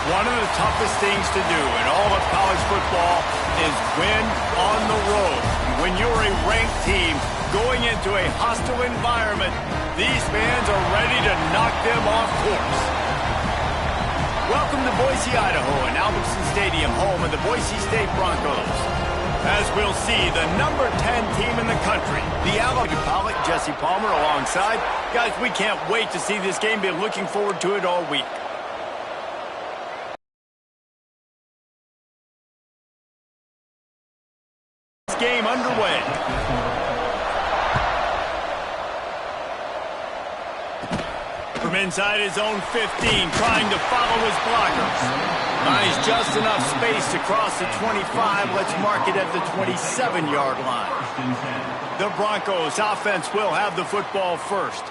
One of the toughest things to do in all of college football is win on the road. When you're a ranked team going into a hostile environment, these fans are ready to knock them off course. Welcome to Boise, Idaho, and Albertson Stadium, home of the Boise State Broncos. As we'll see, the number 10 team in the country, the Alabama Pollock, Jesse Palmer alongside. Guys, we can't wait to see this game. Been looking forward to it all week. Game underway. From inside his own 15, trying to follow his blockers. Finds just enough space to cross the 25. Let's mark it at the 27-yard line. The Broncos offense will have the football first.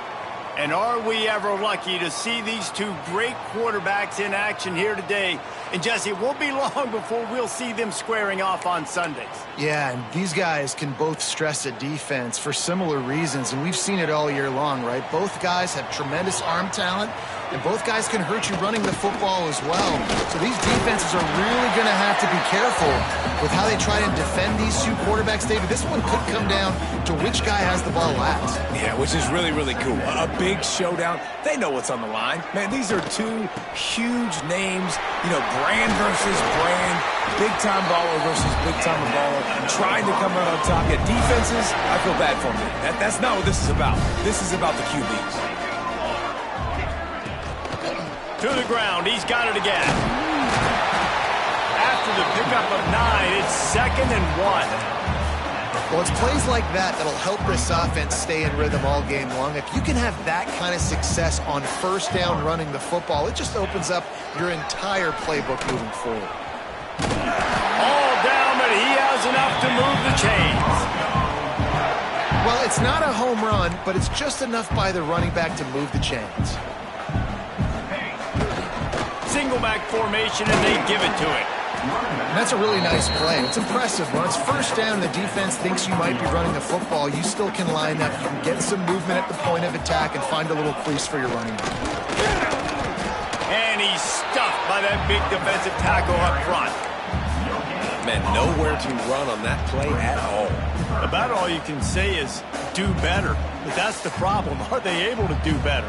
And are we ever lucky to see these two great quarterbacks in action here today? And Jesse, it won't be long before we'll see them squaring off on Sundays. Yeah, and these guys can both stress a defense for similar reasons, and we've seen it all year long, right? Both guys have tremendous arm talent, and both guys can hurt you running the football as well. So these defenses are really going to have to be careful with how they try and defend these two quarterbacks, David. This one could come down to which guy has the ball last. Yeah, which is really, really cool. A big showdown. They know what's on the line. Man, these are two huge names, you know, brand versus brand, big-time baller versus big-time baller, trying to come out on top. Yeah, defenses, I feel bad for them. That's not what this is about. This is about the QBs. To the ground, he's got it again. After the pickup of 9, it's 2nd and 1. Well, it's plays like that that'll help this offense stay in rhythm all game long. If you can have that kind of success on first down running the football, it just opens up your entire playbook moving forward. All down, but he has enough to move the chains. Well, it's not a home run, but it's just enough by the running back to move the chains. Single back formation, and they give it to it. And that's a really nice play. It's impressive. When it's first down, the defense thinks you might be running the football. You still can line up. You can get some movement at the point of attack and find a little crease for your running back. And he's stuffed by that big defensive tackle up front. Man, nowhere to run on that play at all. About all you can say is do better. But that's the problem. Are they able to do better?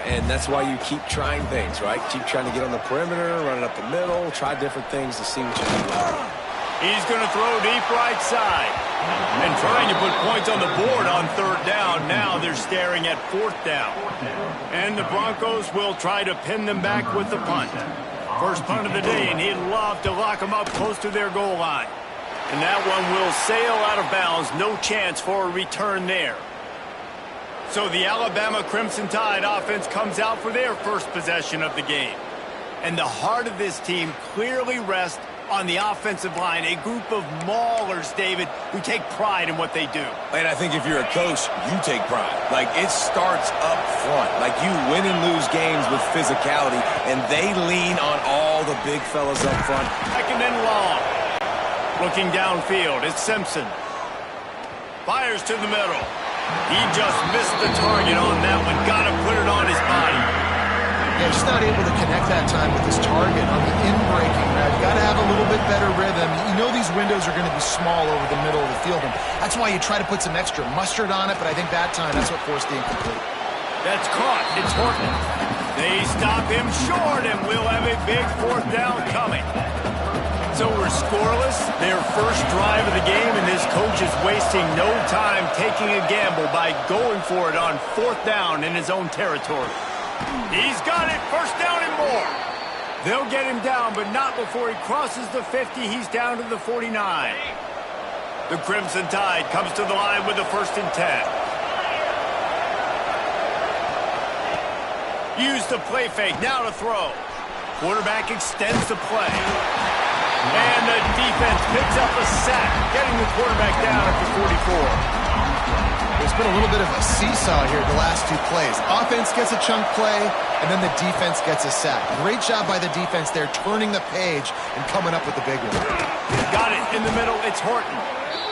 And that's why you keep trying things, right? Keep trying to get on the perimeter, run it up the middle, try different things to see what you can do. He's going to throw deep right side. And trying to put points on the board on 3rd down. Now they're staring at 4th down. And the Broncos will try to pin them back with the punt. First punt of the day, and he'd love to lock them up close to their goal line. And that one will sail out of bounds. No chance for a return there. So the Alabama Crimson Tide offense comes out for their first possession of the game. And the heart of this team clearly rests on the offensive line, a group of maulers, David, who take pride in what they do. And I think if you're a coach, you take pride. Like, it starts up front. Like, you win and lose games with physicality, and they lean on all the big fellas up front. 2nd and long. Looking downfield, it's Simpson. Fires to the middle. He just missed the target on that one. Got to put it on his body. Yeah, just not able to connect that time with his target on the in-breaking route. Got to have a little bit better rhythm. You know these windows are going to be small over the middle of the field, and that's why you try to put some extra mustard on it, but I think that time that's what forced the incomplete. That's caught. It's Horton. They stop him short, and we'll have a big 4th down coming. So we're scoreless, their first drive of the game, and this coach is wasting no time taking a gamble by going for it on 4th down in his own territory. He's got it, 1st down and more. They'll get him down, but not before he crosses the 50. He's down to the 49. The Crimson Tide comes to the line with the 1st and 10. Use the play fake, now to throw. Quarterback extends the play. And the defense picks up a sack, getting the quarterback down at the 44. There's been a little bit of a seesaw here the last 2 plays. Offense gets a chunk play, and then the defense gets a sack. Great job by the defense there, turning the page and coming up with the big one. Got it in the middle. It's Horton.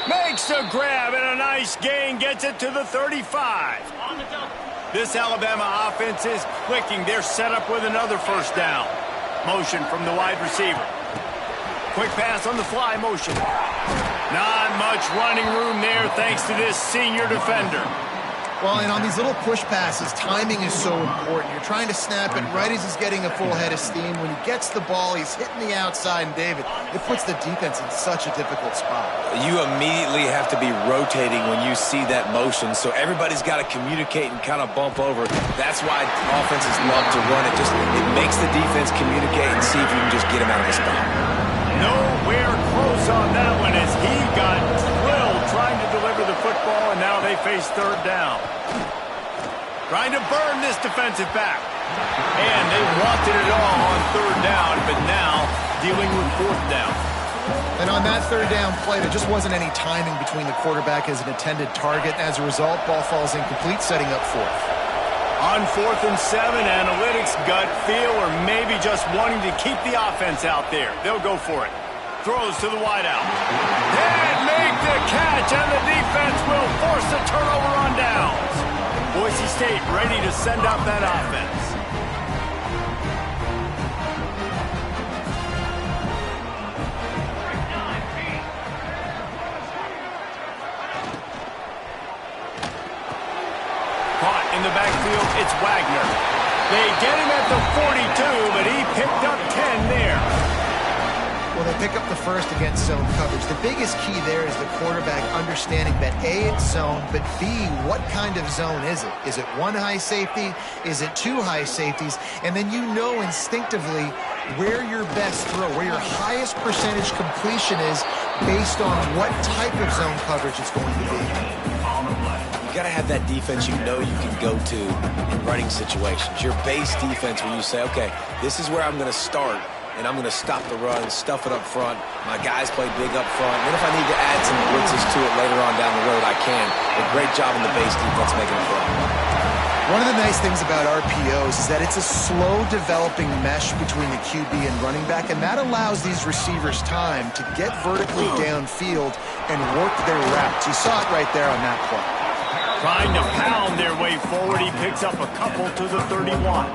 Makes the grab, and a nice gain gets it to the 35. This Alabama offense is clicking. They're set up with another 1st down. Motion from the wide receiver. Quick pass on the fly motion. Not much running room there thanks to this senior defender. Well, and on these little push passes, timing is so important. You're trying to snap it right as he's getting a full head of steam. When he gets the ball, he's hitting the outside, and David, it puts the defense in such a difficult spot. You immediately have to be rotating when you see that motion, so everybody's got to communicate and kind of bump over. That's why offenses love to run it. It makes the defense communicate and see if you can just get him out of the spot. Nowhere close on that one as he got drilled trying to deliver the football, and now they face third down. Trying to burn this defensive back. And they wanted it all on third down, but now dealing with fourth down. And on that third down play, there just wasn't any timing between the quarterback as an intended target. As a result, ball falls incomplete, setting up fourth. On 4th and 7, analytics, gut feel, or maybe just wanting to keep the offense out there. They'll go for it. Throws to the wideout. And make the catch, and the defense will force a turnover on downs. Boise State ready to send out that offense. Caught in the backfield, it's Wagner. They get him at the 42, but he picked up 10 there. Well, they pick up the first against zone coverage. The biggest key there is the quarterback understanding that A, it's zone, but B, what kind of zone is it? Is it one high safety? Is it two high safeties? And then you know instinctively where your best throw, where your highest percentage completion is based on what type of zone coverage it's going to be. You got to have that defense you know you can go to in running situations. Your base defense where you say, okay, this is where I'm going to start, and I'm going to stop the run, stuff it up front. My guys play big up front. And then if I need to add some blitzes to it later on down the road, I can. A great job in the base defense making a play. One of the nice things about RPOs is that it's a slow developing mesh between the QB and running back, and that allows these receivers time to get vertically downfield and work their routes. You saw it right there on that play. Trying to pound their way forward, he picks up a couple to the 31.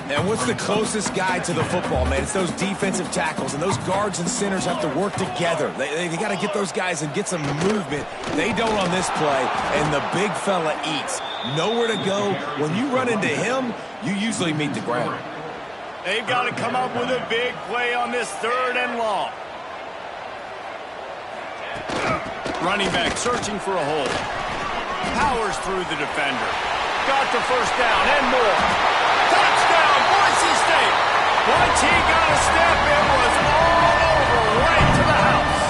And what's the closest guy to the football, man? It's those defensive tackles, and those guards and centers have to work together. They got to get those guys and get some movement. They don't on this play, and the big fella eats. Nowhere to go. When you run into him, you usually meet the ground. They've got to come up with a big play on this third and long. Running back searching for a hole. Powers through the defender. Got the first down and more. Touchdown, Boise State. Once he got a step, it was all over right to the house.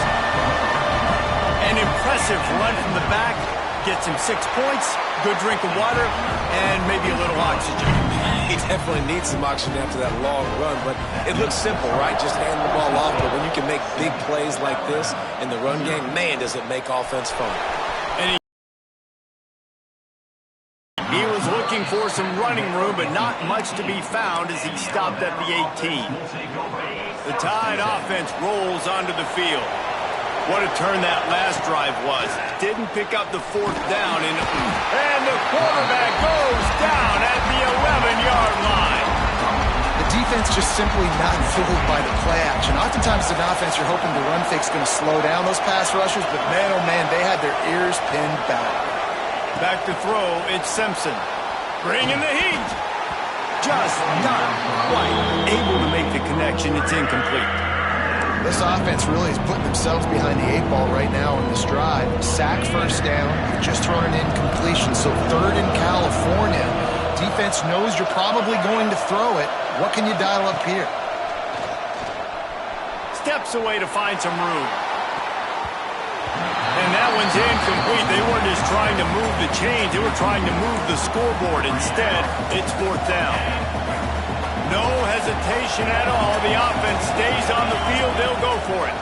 An impressive run from the back. Gets him 6 points, good drink of water, and maybe a little oxygen. He definitely needs some oxygen after that long run, but it looks simple, right? Just hand the ball off, but when you can make big plays like this in the run game, man, does it make offense fun. He was looking for some running room, but not much to be found as he stopped at the 18. The Tide offense rolls onto the field. What a turn that last drive was. Didn't pick up the fourth down, and the quarterback goes down at the 11-yard line. The defense just simply not fooled by the play action. Oftentimes as an offense, you're hoping the run fake's going to slow down those pass rushers, but man, oh man, they had their ears pinned back. Back to throw, it's Simpson. Bringing the heat. Just not quite able to make the connection. It's incomplete. This offense really is putting themselves behind the 8 ball right now on this drive. Sack first down. You've just thrown an incompletion, so third in California. Defense knows you're probably going to throw it. What can you dial up here? Steps away to find some room. And that one's incomplete. They weren't just trying to move the chains. They were trying to move the scoreboard. Instead, it's fourth down. No hesitation at all. The offense stays on the field. They'll go for it.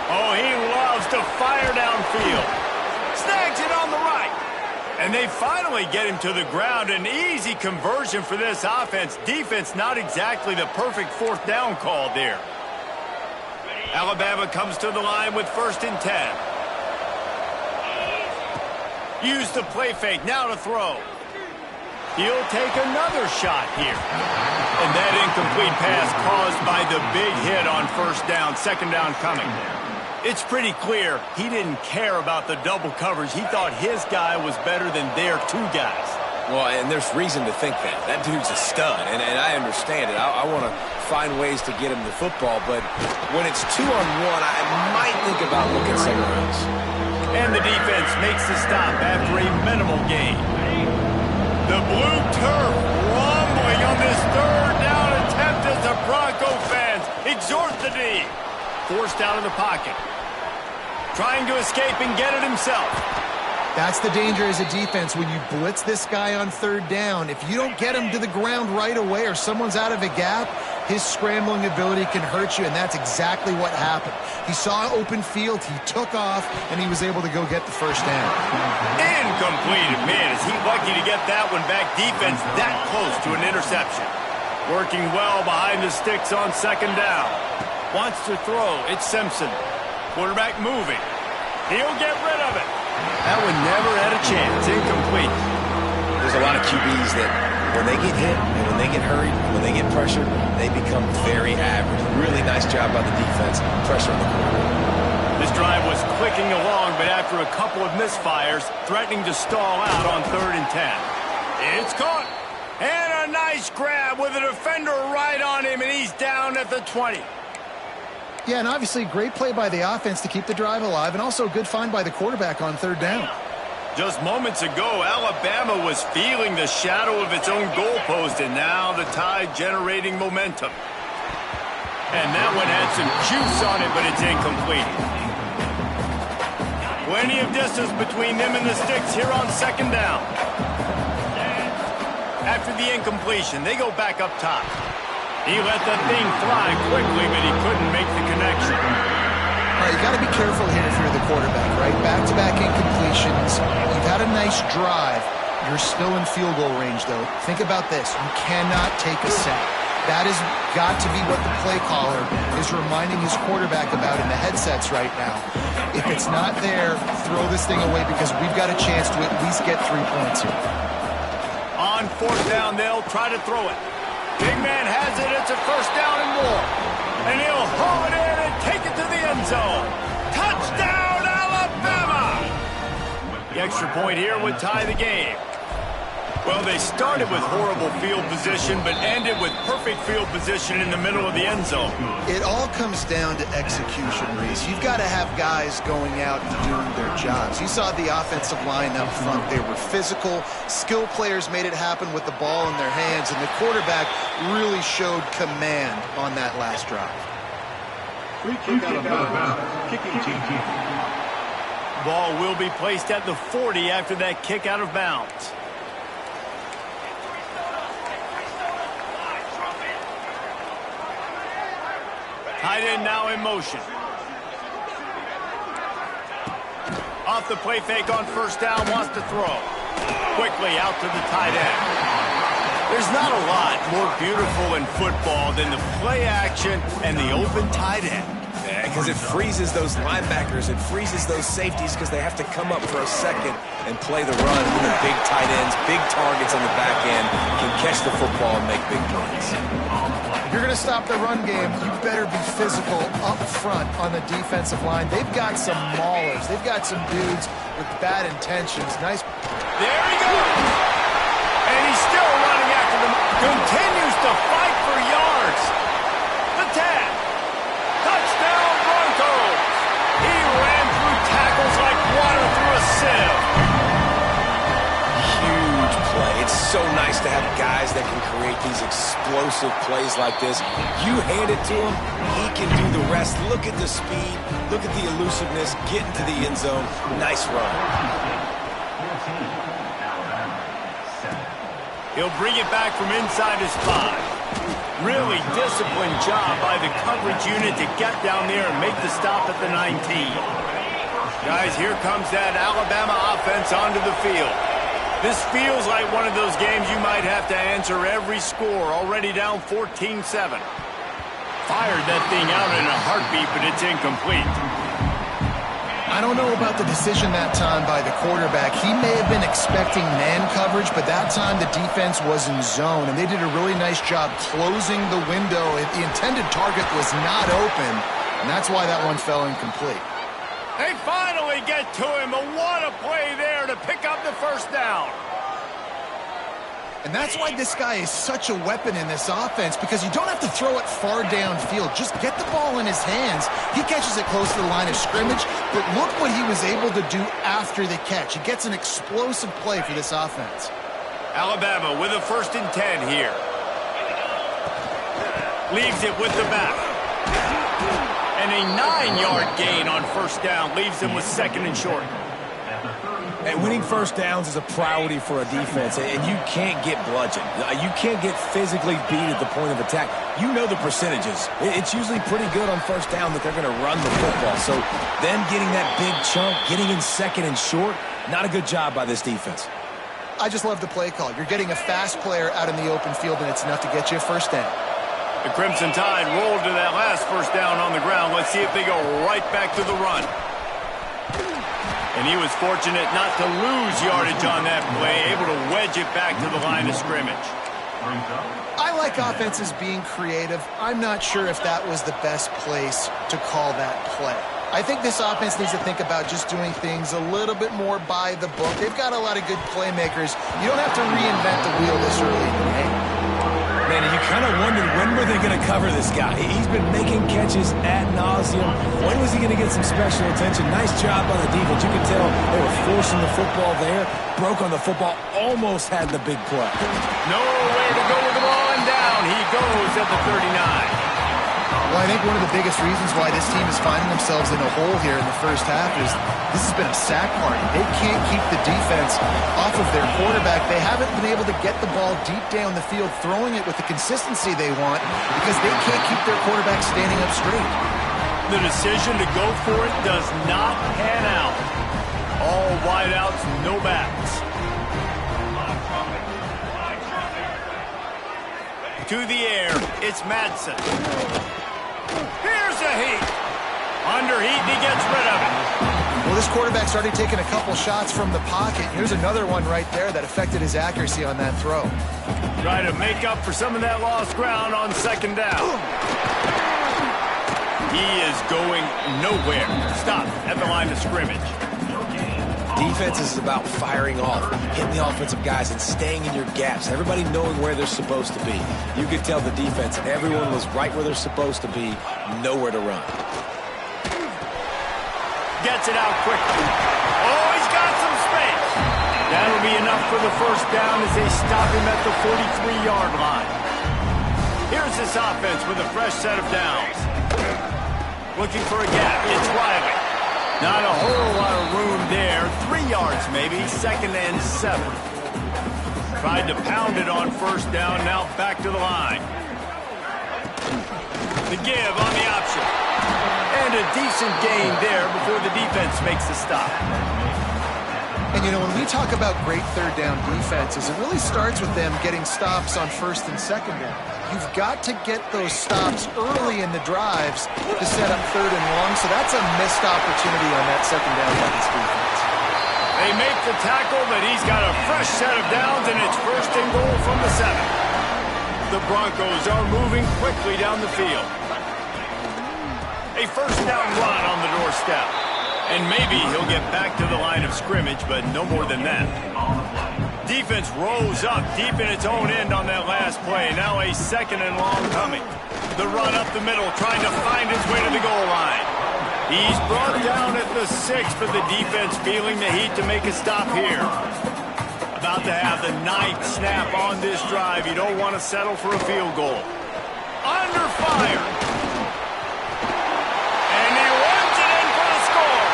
Oh, he loves to fire downfield. Snags it on the right. And they finally get him to the ground. An easy conversion for this offense. Defense, not exactly the perfect fourth down call there. Alabama comes to the line with 1st and 10. Use the play fake. Now to throw. He'll take another shot here. And that incomplete pass caused by the big hit on first down, second down coming. It's pretty clear he didn't care about the double coverage. He thought his guy was better than their two guys. Well, and there's reason to think that. That dude's a stud, and I understand it. I want to find ways to get him the football, but when it's 2-on-1, I might think about looking somewhere else. And the defense makes the stop after a minimal gain. The blue turf rumbling on this third down attempt as the Bronco fans exhort the D. Forced out of the pocket. Trying to escape and get it himself. That's the danger as a defense when you blitz this guy on third down. If you don't get him to the ground right away or someone's out of a gap, his scrambling ability can hurt you, and that's exactly what happened. He saw open field, he took off, and he was able to go get the first down. Incomplete. Man, is he lucky to get that one back. Defense that close to an interception. Working well behind the sticks on second down. Wants to throw. It's Simpson. Quarterback moving. He'll get rid of it. That one never had a chance. Incomplete. There's a lot of QBs that when they get hit and when they get hurried, when they get pressured, they become very average. Really nice job by the defense, pressuring the quarterback. This drive was clicking along, but after a couple of misfires, threatening to stall out on 3rd and 10. It's caught. And a nice grab with a defender right on him, and he's down at the 20. Yeah, and obviously great play by the offense to keep the drive alive, and also a good find by the quarterback on third down. Just moments ago, Alabama was feeling the shadow of its own goalpost, and now the Tide generating momentum. And that one had some juice on it, but it's incomplete. Plenty of distance between them and the sticks here on second down. After the incompletion, they go back up top. He let that thing fly quickly, but he couldn't make the connection. All right, you got to be careful here if you're the quarterback, right? Back-to-back incompletions. You've had a nice drive. You're still in field goal range, though. Think about this. You cannot take a sack. That has got to be what the play caller is reminding his quarterback about in the headsets right now. If it's not there, throw this thing away because we've got a chance to at least get 3 points here. On fourth down, they'll try to throw it. Big man has it. It's a first down and more. And he'll haul it in and take it to the end zone. Touchdown, Alabama! The extra point here would tie the game. Well, they started with horrible field position, but ended with perfect field position in the middle of the end zone. It all comes down to execution, Reese. You've got to have guys going out and doing their jobs. You saw the offensive line up front. They were physical. Skill players made it happen with the ball in their hands, and the quarterback really showed command on that last drive. Free kick out of bounds. Kicking team. Ball will be placed at the 40 after that kick out of bounds. Tight end now in motion. Off the play fake on first down, wants to throw. Quickly out to the tight end. There's not a lot more beautiful in football than the play action and the open tight end. Yeah, because it freezes those linebackers. It freezes those safeties because they have to come up for a second and play the run. And the big tight ends, big targets on the back end can catch the football and make big plays. If you're going to stop the run game, you better be physical up front on the defensive line. They've got some maulers. They've got some dudes with bad intentions. Nice. There he goes. And he's still running after them. Continues to fight for yards. The tag. Touchdown Broncos. He ran through tackles like water through a sieve. Huge play. It's so nice to have guys that can create these explosive plays like this. You hand it to him, he can do the rest. Look at the speed. Look at the elusiveness. Get into the end zone. Nice run. He'll bring it back from inside his 5. Really disciplined job by the coverage unit to get down there and make the stop at the 19. Guys, here comes that Alabama offense onto the field. This feels like one of those games you might have to answer every score. Already down 14-7. Fired that thing out in a heartbeat, but it's incomplete. I don't know about the decision that time by the quarterback. He may have been expecting man coverage, but that time the defense was in zone, and they did a really nice job closing the window. The intended target was not open, and that's why that one fell incomplete. They finally get to him, but what a play there to pick up the first down. And that's why this guy is such a weapon in this offense, because you don't have to throw it far downfield. Just get the ball in his hands. He catches it close to the line of scrimmage, but look what he was able to do after the catch. He gets an explosive play for this offense. Alabama with a 1st and 10 here. Leaves it with the back. And a 9-yard gain on 1st down. Leaves them with 2nd and short. And winning 1st downs is a priority for a defense, and you can't get bludgeoned. You can't get physically beat at the point of attack. You know the percentages. It's usually pretty good on 1st down that they're going to run the football. So them getting that big chunk, getting in 2nd and short, not a good job by this defense. I just love the play call. You're getting a fast player out in the open field, and it's enough to get you a 1st down. The Crimson Tide rolled to that last 1st down on the ground. Let's see if they go right back to the run. And he was fortunate not to lose yardage on that play, able to wedge it back to the line of scrimmage. I like offenses being creative. I'm not sure if that was the best place to call that play. I think this offense needs to think about just doing things a little bit more by the book. They've got a lot of good playmakers. You don't have to reinvent the wheel this early in the game. Man, you kind of wondered, when were they going to cover this guy? He's been making catches ad nauseum. When was he going to get some special attention? Nice job by the defense. You can tell they were forcing the football there. Broke on the football, almost had the big play. Nowhere to go with the ball, and down he goes at the 39. Well, I think one of the biggest reasons why this team is finding themselves in a hole here in the 1st half is this has been a sack party. They can't keep the defense off of their quarterback. They haven't been able to get the ball deep down the field, throwing it with the consistency they want, because they can't keep their quarterback standing up straight. The decision to go for it does not pan out. All wideouts, no backs. To the air, it's Madsen. Here's a heat. Under heat, and he gets rid of it. Well, this quarterback's already taken a couple shots from the pocket. Here's another one right there that affected his accuracy on that throw. Try to make up for some of that lost ground on 2nd down. He is going nowhere. Stop at the line of scrimmage. Defense is about firing off, hitting the offensive guys, and staying in your gaps. Everybody knowing where they're supposed to be. You could tell the defense, everyone was right where they're supposed to be, nowhere to run. Gets it out quickly. Oh, he's got some space. That'll be enough for the 1st down as they stop him at the 43-yard line. Here's this offense with a fresh set of downs. Looking for a gap. It's Riley. Not a whole lot of room there. 3 yards maybe. 2nd and 7. Tried to pound it on 1st down. Now back to the line. The give on the option. And a decent gain there before the defense makes the stop. And, you know, when we talk about great 3rd down defenses, it really starts with them getting stops on 1st and 2nd down. You've got to get those stops early in the drives to set up 3rd and long, so that's a missed opportunity on that 2nd down by this defense. They make the tackle, but he's got a fresh set of downs, and it's 1st and goal from the 7. The Broncos are moving quickly down the field. A 1st down run on the doorstep. And maybe he'll get back to the line of scrimmage, but no more than that. Defense rose up deep in its own end on that last play. Now a 2nd and long coming. The run up the middle, trying to find his way to the goal line. He's brought down at the 6, but the defense feeling the heat to make a stop here. About to have the 9th snap on this drive. You don't want to settle for a field goal. Under fire. And he runs it in for the score.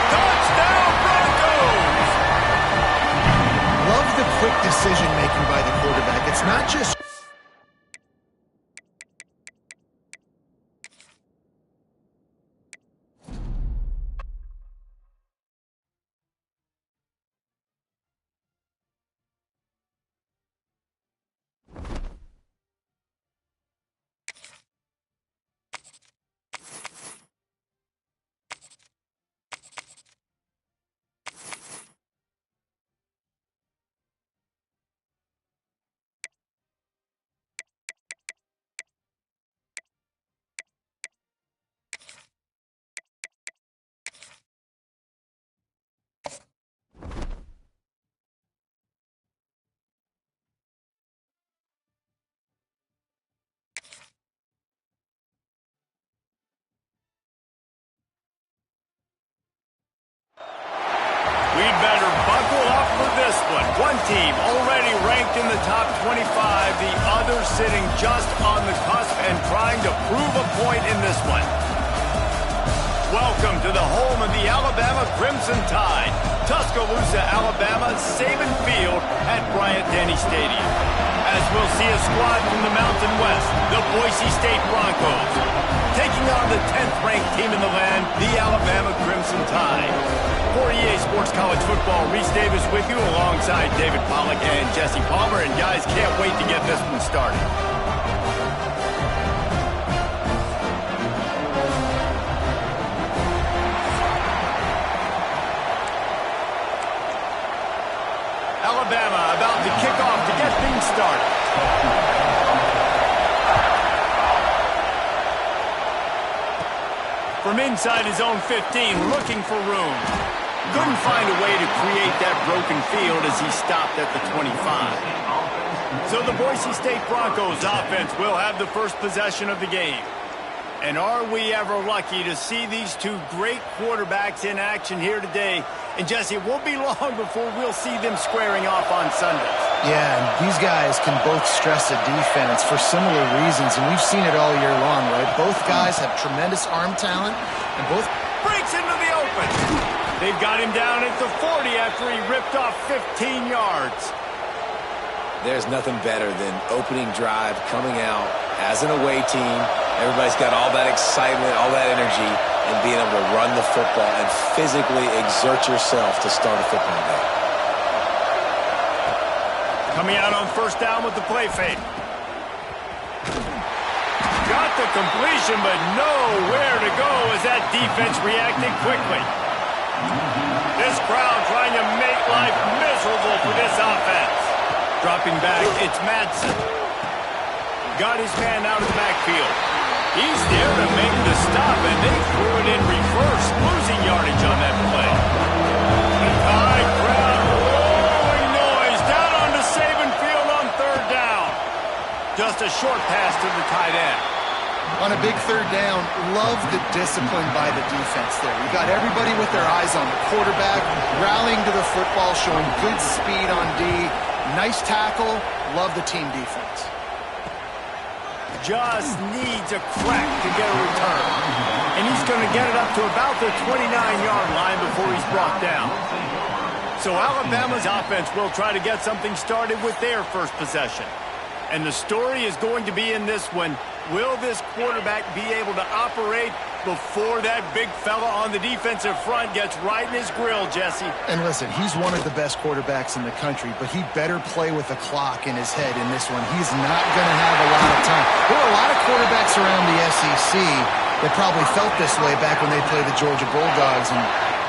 Touchdown Broncos! Love the quick decision-making by the quarterback. It's not just 25, the other sitting just on the cusp and trying to prove a point in this one. Welcome to the home of the Alabama Crimson Tide, Tuscaloosa, Alabama, Saban Field at Bryant-Denny Stadium. As we'll see a squad from the Mountain West, the Boise State Broncos, taking on the 10th-ranked team in the land, the Alabama Crimson Tide. For EA Sports College Football, Reese Davis with you alongside David Pollack and Jesse Palmer. And guys, can't wait to get this one started. Alabama about to kick off to get things started. From inside his own 15, looking for room. Couldn't find a way to create that broken field as he stopped at the 25. So the Boise State Broncos offense will have the first possession of the game. And are we ever lucky to see these two great quarterbacks in action here today? And Jesse, it won't be long before we'll see them squaring off on Sundays. Yeah, and these guys can both stress a defense for similar reasons, and we've seen it all year long, right? Both guys have tremendous arm talent, and both breaks into the open. They've got him down at the 40 after he ripped off 15 yards. There's nothing better than opening drive, coming out as an away team. Everybody's got all that excitement, all that energy, and being able to run the football and physically exert yourself to start a football game. Coming out on first down with the play fake. Got the completion, but nowhere to go as that defense reacted quickly. This crowd trying to make life miserable for this offense. Dropping back, it's Madsen. Got his man out of the backfield. He's there to make the stop, and they threw it in reverse, losing yardage on that play. High crowd, rolling noise, down onto Saban Field on third down. Just a short pass to the tight end. on a big third down, love the discipline by the defense there. You got everybody with their eyes on the quarterback, rallying to the football, showing good speed on D. Nice tackle. Love the team defense. Just needs a crack to get a return. And he's going to get it up to about the 29-yard line before he's brought down. So Alabama's offense will try to get something started with their first possession. And the story is going to be in this one. Will this quarterback be able to operate before that big fella on the defensive front gets right in his grill, Jesse? And listen, he's one of the best quarterbacks in the country, but he better play with a clock in his head in this one. He's not going to have a lot of time. There are a lot of quarterbacks around the SEC that probably felt this way back when they played the Georgia Bulldogs and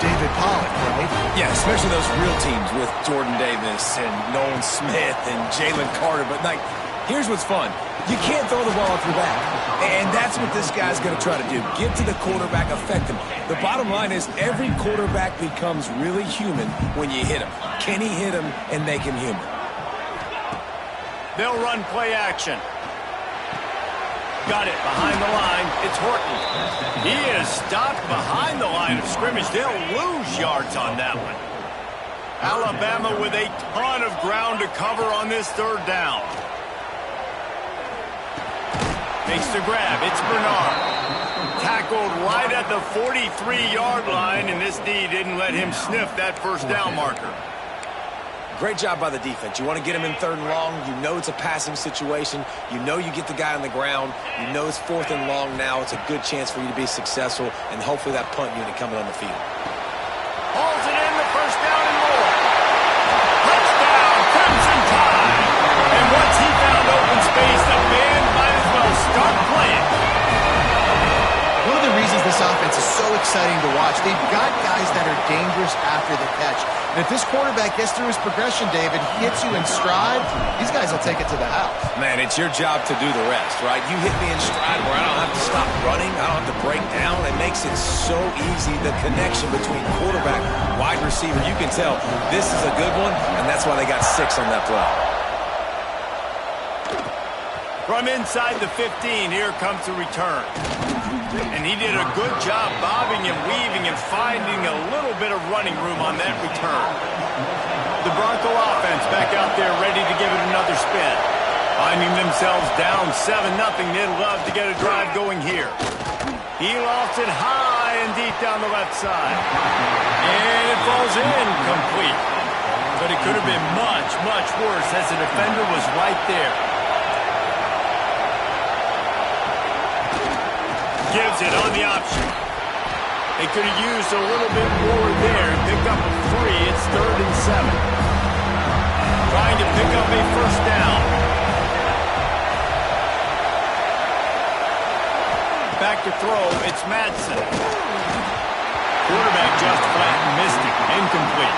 David Pollack, right? Yeah, especially those real teams with Jordan Davis and Nolan Smith and Jalen Carter. But, like, here's what's fun. You can't throw the ball off your back. And that's what this guy's going to try to do. Get to the quarterback, affect him. The bottom line is every quarterback becomes really human when you hit him. Can he hit him and make him human? They'll run play action. Got it behind the line. It's Horton. He is stopped behind the line of scrimmage. They'll lose yards on that one. Alabama with a ton of ground to cover on this third down. Makes the grab. It's Bernard. Tackled right at the 43-yard line, and this D didn't let him sniff that first down marker. Great job by the defense. You want to get him in third and long. You know it's a passing situation. You know you get the guy on the ground. You know it's fourth and long now. It's a good chance for you to be successful, and hopefully that punt unit coming on the field. Hauls it in, the first down and more. Touchdown, Crimson Tide. And once he found open space, the band might as well start playing. One of the reasons this offense is so exciting to watch, they've got guys that are dangerous after the catch. And if this quarterback gets through his progression, David, hits you in stride, these guys will take it to the house. Man, it's your job to do the rest, right? You hit me in stride where I don't have to stop running. I don't have to break down. It makes it so easy, the connection between quarterback, wide receiver. You can tell this is a good one, and that's why they got 6 on that play. From inside the 15, here comes the return. And he did a good job bobbing and weaving and finding a little bit of running room on that return. The Bronco offense back out there ready to give it another spin. Finding themselves down 7-0, they'd love to get a drive going here. He lofts it high and deep down the left side. And it falls in complete. But it could have been much, much worse as the defender was right there. Gives it on the option. They could have used a little bit more there and picked up a 3. It's 3rd and 7. Trying to pick up a first down. Back to throw, it's Madsen. Quarterback just flat and missed it. Incomplete.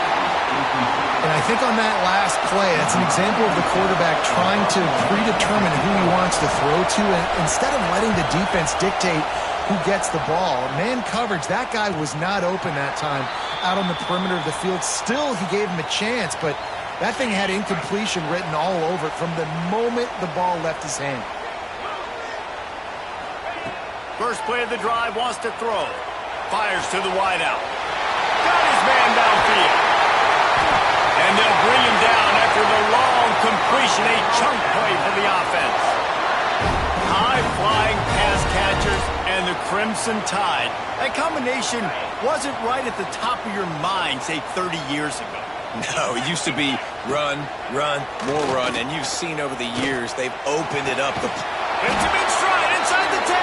And I think on that last play, that's an example of the quarterback trying to predetermine who he wants to throw to, and instead of letting the defense dictate who gets the ball. Man coverage, that guy was not open that time out on the perimeter of the field. Still, he gave him a chance, but that thing had incompletion written all over it from the moment the ball left his hand. First play of the drive, wants to throw. Fires to the wideout. Got his man downfield. And they'll bring him down after the long completion, a chunk play for the offense. High-flying pass catchers and the Crimson Tide. That combination wasn't right at the top of your mind, say, 30 years ago. No, it used to be run, run, more run, and you've seen over the years they've opened it up. It's a big stride inside the 10.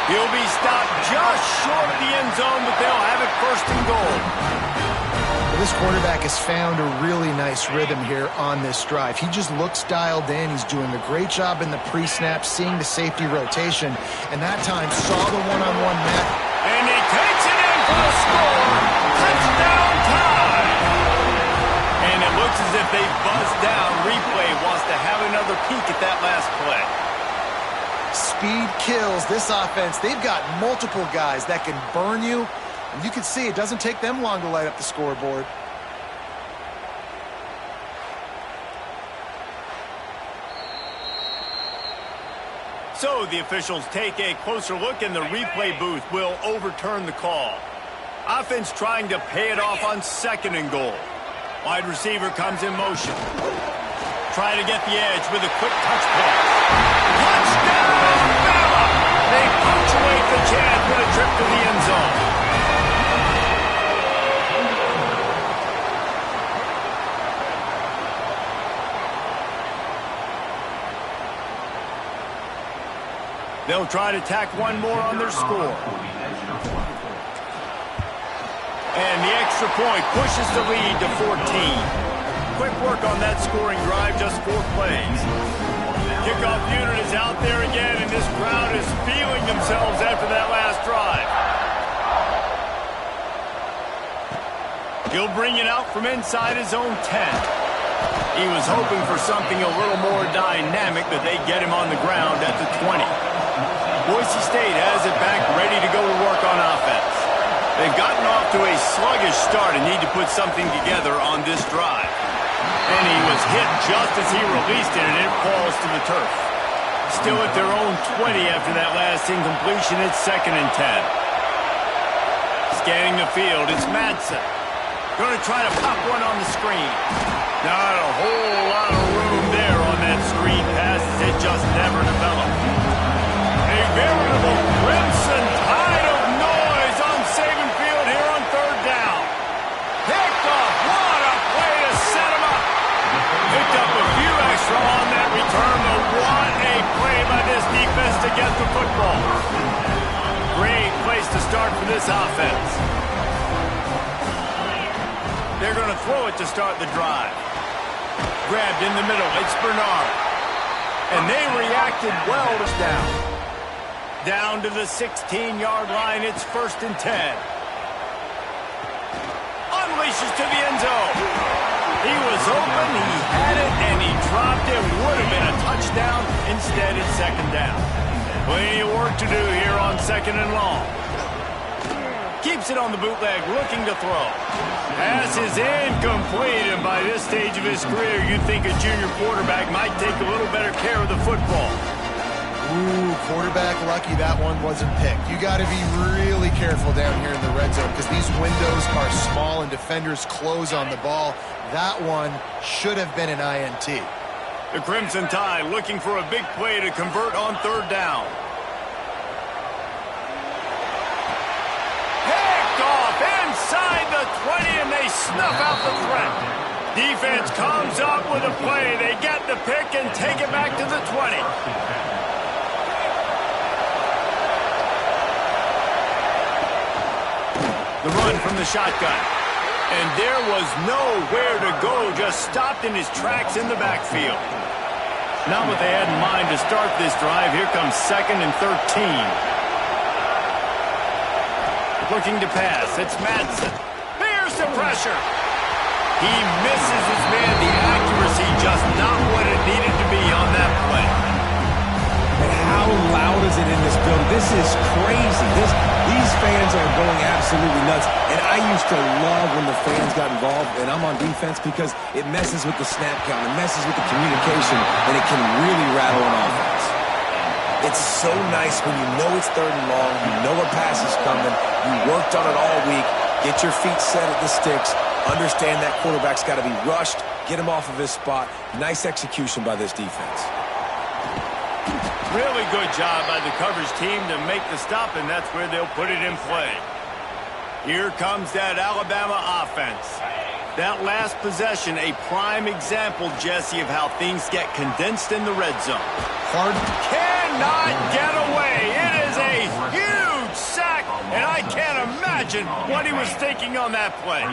He'll be stopped just short of the end zone, but they'll have it 1st and goal. This quarterback has found a really nice rhythm here on this drive. He just looks dialed in. He's doing a great job in the pre-snap, seeing the safety rotation, and that time saw the one-on-one match. And he takes it in for the score. Touchdown time. And it looks as if they buzzed down. Replay wants to have another peek at that last play. Speed kills. This offense, they've got multiple guys that can burn you. And you can see it doesn't take them long to light up the scoreboard. So the officials take a closer look, and the replay booth will overturn the call. Offense trying to pay it off on 2nd and goal. Wide receiver comes in motion. Try to get the edge with a quick touch pass. Touchdown, Bama! They punctuate the chance with a trip to the end zone. They'll try to tack one more on their score. And the extra point pushes the lead to 14. Quick work on that scoring drive, just 4 plays. Kickoff unit is out there again, and this crowd is feeling themselves after that last drive. He'll bring it out from inside his own 10. He was hoping for something a little more dynamic, but they get him on the ground at the 20. Boise State has it back, ready to go to work on offense. They've gotten off to a sluggish start and need to put something together on this drive. And he was hit just as he released it, and it falls to the turf. Still at their own 20 after that last incompletion. It's 2nd and 10. Scanning the field, it's Madsen. Going to try to pop one on the screen. Not a whole lot of room there on that screen pass. It just never developed. A veritable Crimson Tide of noise on Saban Field here on 3rd down. Picked off. What a play to set him up. Picked up a few extra on that return, but what a play by this defense to get the football. Great place to start for this offense. They're going to throw it to start the drive. Grabbed in the middle. It's Bernard. And they reacted well to down. Down to the 16-yard line. It's 1st and 10. Unleashes to the end zone. He was open, he had it, and he dropped it. Would have been a touchdown. Instead, it's 2nd down. Plenty of work to do here on 2nd and long. Keeps it on the bootleg, looking to throw. Pass is incomplete, and by this stage of his career, you'd think a junior quarterback might take a little better care of the football. Ooh, quarterback lucky that one wasn't picked. You got to be really careful down here in the red zone because these windows are small and defenders close on the ball. That one should have been an INT. The Crimson Tide looking for a big play to convert on third down. Picked off inside the 20, and they snuff out the threat. Defense comes up with a play. They get the pick and take it back to the 20. The run from the shotgun. And there was nowhere to go, just stopped in his tracks in the backfield. Not what they had in mind to start this drive. Here comes 2nd and 13. Looking to pass. It's Madsen. There's the pressure. He misses his man. The accuracy just not what it needed to be on that play. And how loud is it in this building? This is crazy. These fans are going absolutely nuts. And I used to love when the fans got involved, and I'm on defense because it messes with the snap count, it messes with the communication, and it can really rattle an offense. It's so nice when you know it's 3rd and long, you know a pass is coming, you worked on it all week, get your feet set at the sticks, understand that quarterback's got to be rushed, get him off of his spot. Nice execution by this defense. Really good job by the coverage team to make the stop, and that's where they'll put it in play. Here comes that Alabama offense. That last possession, a prime example, Jesse, of how things get condensed in the red zone. Hard. Cannot get away. It is a huge sack, and I can't imagine what he was thinking on that play.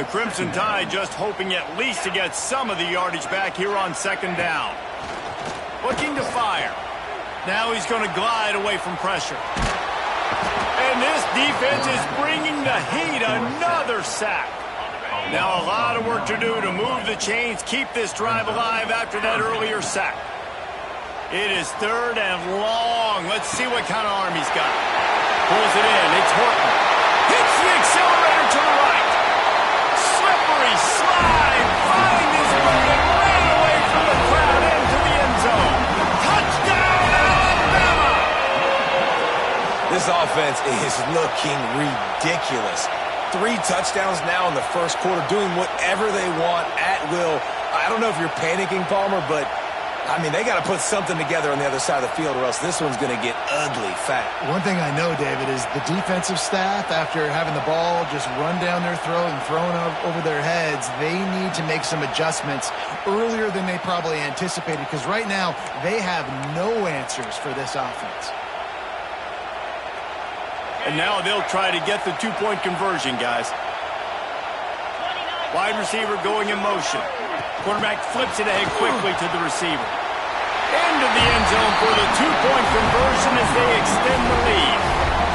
The Crimson Tide just hoping at least to get some of the yardage back here on 2nd down. Looking to fire. Now he's going to glide away from pressure. And this defense is bringing the heat. Another sack. Now a lot of work to do to move the chains, keep this drive alive after that earlier sack. It is 3rd and long. Let's see what kind of arm he's got. Pulls it in. It's Horton. Hits the accelerator to the right. Slippery slide. Finds his way and ran away from the crowd into the end zone. Touchdown, Alabama! This offense is looking ridiculous. 3 touchdowns now in the first quarter, doing whatever they want at will. I don't know if you're panicking, Palmer, but, I mean, they got to put something together on the other side of the field or else this one's going to get ugly fast. One thing I know, David, is the defensive staff, after having the ball just run down their throat and thrown over their heads, they need to make some adjustments earlier than they probably anticipated, because right now they have no answers for this offense. And now they'll try to get the 2-point conversion, guys. Wide receiver going in motion. Quarterback flips it ahead quickly to the receiver. Into the end zone for the 2-point conversion as they extend the lead.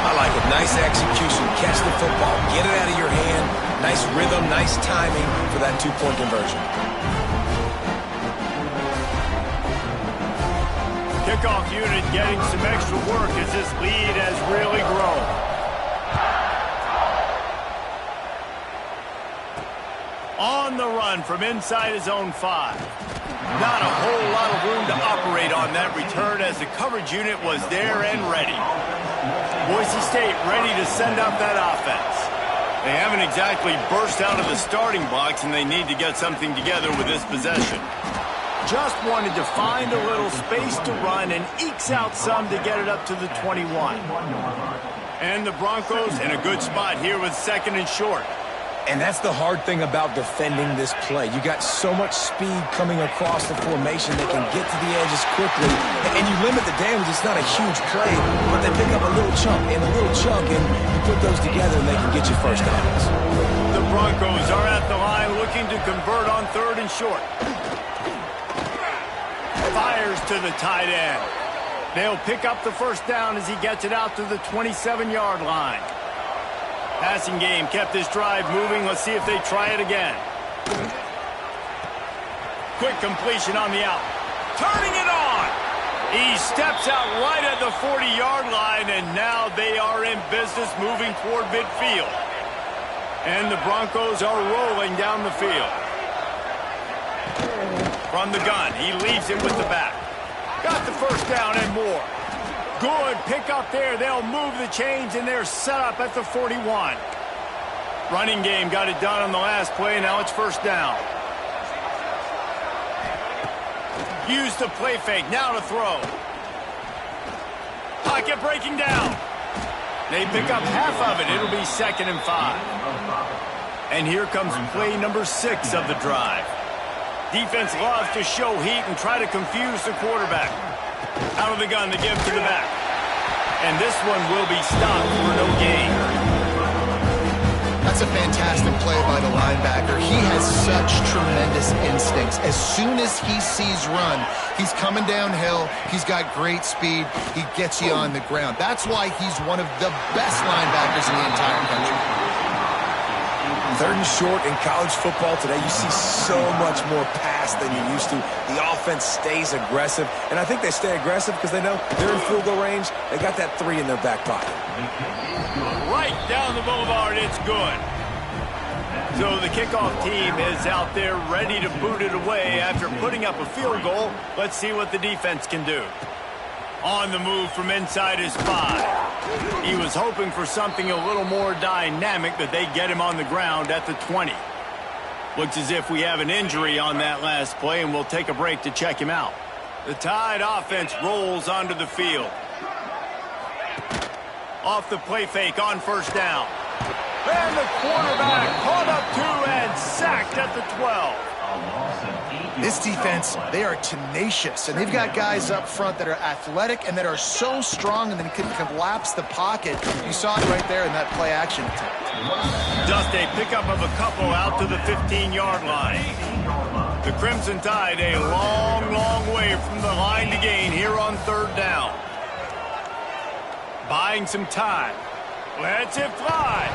I like it. Nice execution. Catch the football. Get it out of your hand. Nice rhythm, nice timing for that 2-point conversion. Kickoff unit getting some extra work as this lead has really grown. On the run from inside his own 5. Not a whole lot of room to operate on that return as the coverage unit was there and ready. Boise State ready to send up that offense. They haven't exactly burst out of the starting blocks, and they need to get something together with this possession. Just wanted to find a little space to run and ekes out some to get it up to the 21. And the Broncos in a good spot here with 2nd and short. And that's the hard thing about defending this play. You got so much speed coming across the formation. They can get to the edges quickly, and you limit the damage. It's not a huge play, but they pick up a little chunk and a little chunk, and you put those together, and they can get you first downs. The Broncos are at the line looking to convert on 3rd and short. Fires to the tight end. They'll pick up the first down as he gets it out to the 27-yard line. Passing game kept this drive moving. Let's see if they try it again. Quick completion on the out. Turning it on. He steps out right at the 40-yard line, and now they are in business moving toward midfield. And the Broncos are rolling down the field. From the gun, he leaves it with the back. Got the first down and more. Good pick up there. They'll move the chains, and they're set up at the 41. Running game got it done on the last play. Now it's first down. Use the play fake. Now to throw. Pocket breaking down. They pick up half of it. It'll be 2nd and 5. And here comes play number 6 of the drive. Defense loves to show heat and try to confuse the quarterback. Out of the gun, they give to the back. And this one will be stopped for no gain. That's a fantastic play by the linebacker. He has such tremendous instincts. As soon as he sees run, he's coming downhill. He's got great speed. He gets you on the ground. That's why he's one of the best linebackers in the entire country. 3rd and short in college football today, you see so much more pass than you used to. The offense stays aggressive, and I think they stay aggressive because they know they're in field goal range. They got that 3 in their back pocket. Right down the boulevard, it's good. So the kickoff team is out there ready to boot it away after putting up a field goal. Let's see what the defense can do. On the move from inside his 5. He was hoping for something a little more dynamic, but they get him on the ground at the 20. Looks as if we have an injury on that last play, and we'll take a break to check him out. The Tide offense rolls onto the field. Off the play fake on first down. And the quarterback caught up 2 and sacked at the 12. This defense, they are tenacious, and they've got guys up front that are athletic and that are so strong and then can collapse the pocket. You saw it right there in that play action attempt. Just a pickup of a couple out to the 15-yard line. The Crimson Tide a long, long way from the line to gain here on 3rd down. Buying some time. Lets it fly.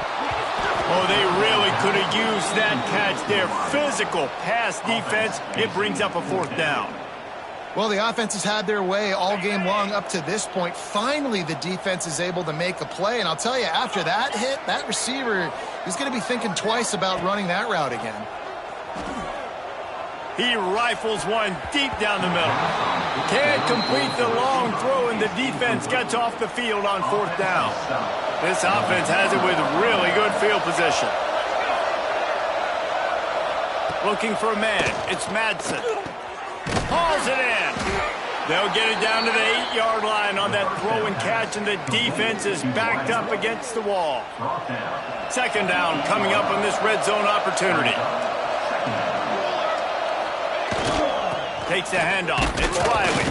Oh, they really could have used that catch there. Physical pass defense. It brings up a 4th down. Well, the offense has had their way all game long up to this point. Finally, the defense is able to make a play. And I'll tell you, after that hit, that receiver is going to be thinking twice about running that route again. He rifles one deep down the middle. Can't complete the long throw, and the defense gets off the field on 4th down. This offense has it with really good field position. Looking for a man. It's Madsen. Hauls it in. They'll get it down to the 8-yard line on that throw and catch, and the defense is backed up against the wall. 2nd down coming up on this red zone opportunity. Takes the handoff. It's Riley.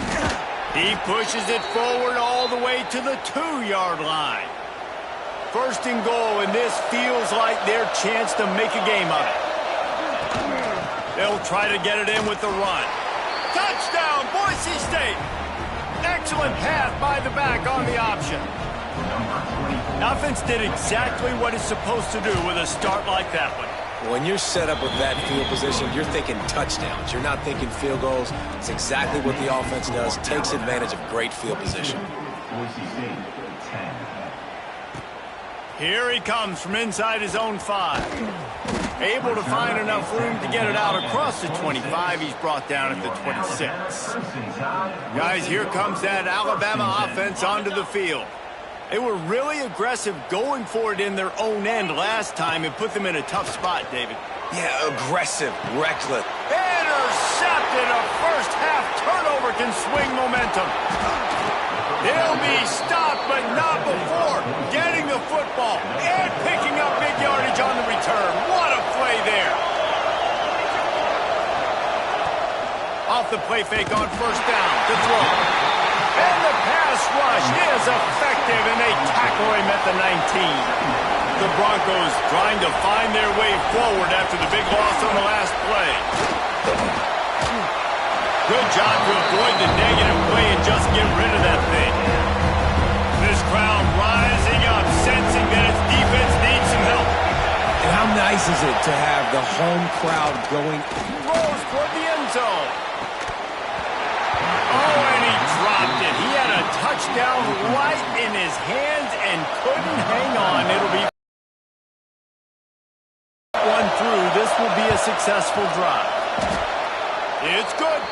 He pushes it forward all the way to the 2-yard line. 1st and goal, and this feels like their chance to make a game of it. They'll try to get it in with the run. Touchdown, Boise State! Excellent pass by the back on the option. Offense did exactly what it's supposed to do with a start like that one. When you're set up with that field position, you're thinking touchdowns. You're not thinking field goals. It's exactly what the offense does. Takes advantage of great field position. Here he comes from inside his own 5. Able to find enough room to get it out across the 25. He's brought down at the 26. Guys, here comes that Alabama offense onto the field. They were really aggressive going for it in their own end last time and put them in a tough spot, David. Yeah, aggressive, reckless. Intercepted. A first-half turnover can swing momentum. He'll be stopped, but not before getting the football and picking up big yardage on the return. What a play there. Off the play fake on first down to throw. And the pass rush is effective, and they tackle him at the 19. The Broncos trying to find their way forward after the big loss on the last play. Good job to avoid the negative play and just get rid of that thing. This crowd rising up, sensing that its defense needs some help. And how nice is it to have the home crowd going? He rolls toward the end zone. Oh, and he dropped it. He had a touchdown right in his hands and couldn't hang on. It'll be one through. This will be a successful drive. It's good.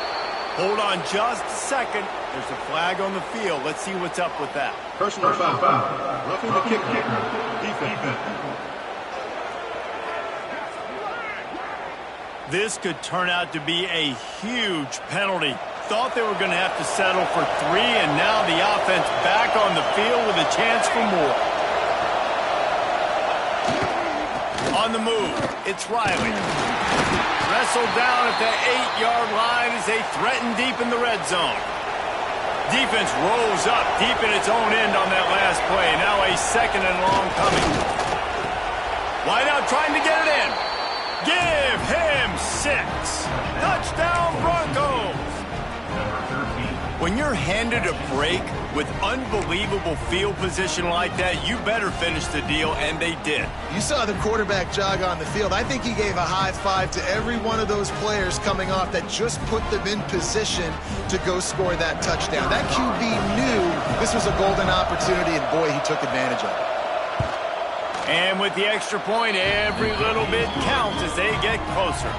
Hold on just a second. There's a flag on the field. Let's see what's up with that. Personal foul. Roughing the kicker. Defense. This could turn out to be a huge penalty. Thought they were going to have to settle for 3, and now the offense back on the field with a chance for more. On the move, it's Riley. Wrestled down at the 8-yard line as they threaten deep in the red zone. Defense rolls up deep in its own end on that last play. Now a 2nd and long coming. Wideout trying to get it in. Give him 6. Touchdown Broncos. When you're handed a break with unbelievable field position like that, you better finish the deal, and they did. You saw the quarterback jog on the field. I think he gave a high five to every one of those players coming off that just put them in position to go score that touchdown. That QB knew this was a golden opportunity, and boy, he took advantage of it. And with the extra point, every little bit counts as they get closer.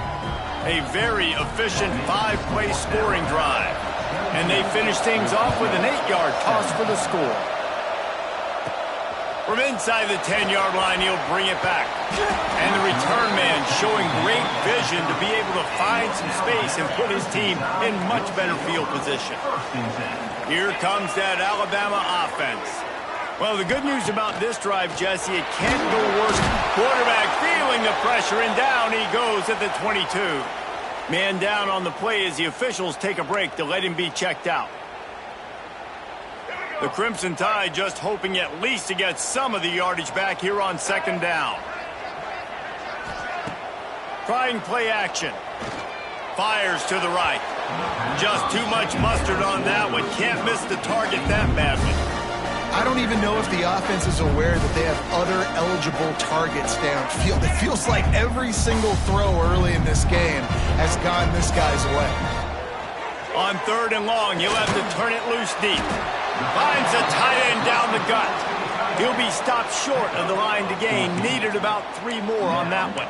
A very efficient 5-play scoring drive. And they finish things off with an 8-yard toss for the score. From inside the 10-yard line, he'll bring it back. And the return man showing great vision to be able to find some space and put his team in much better field position. Here comes that Alabama offense. Well, the good news about this drive, Jesse, it can't go worse. Quarterback feeling the pressure, and down he goes at the 22. Man down on the play as the officials take a break to let him be checked out. The Crimson Tide just hoping at least to get some of the yardage back here on 2nd down. Trying play action. Fires to the right. Just too much mustard on that one. Can't miss the target that badly. I don't even know if the offense is aware that they have other eligible targets downfield. It feels like every single throw early in this game has gone this guy's way. On 3rd and long, he'll have to turn it loose deep. Finds a tight end down the gut. He'll be stopped short of the line to gain. Needed about 3 more on that one.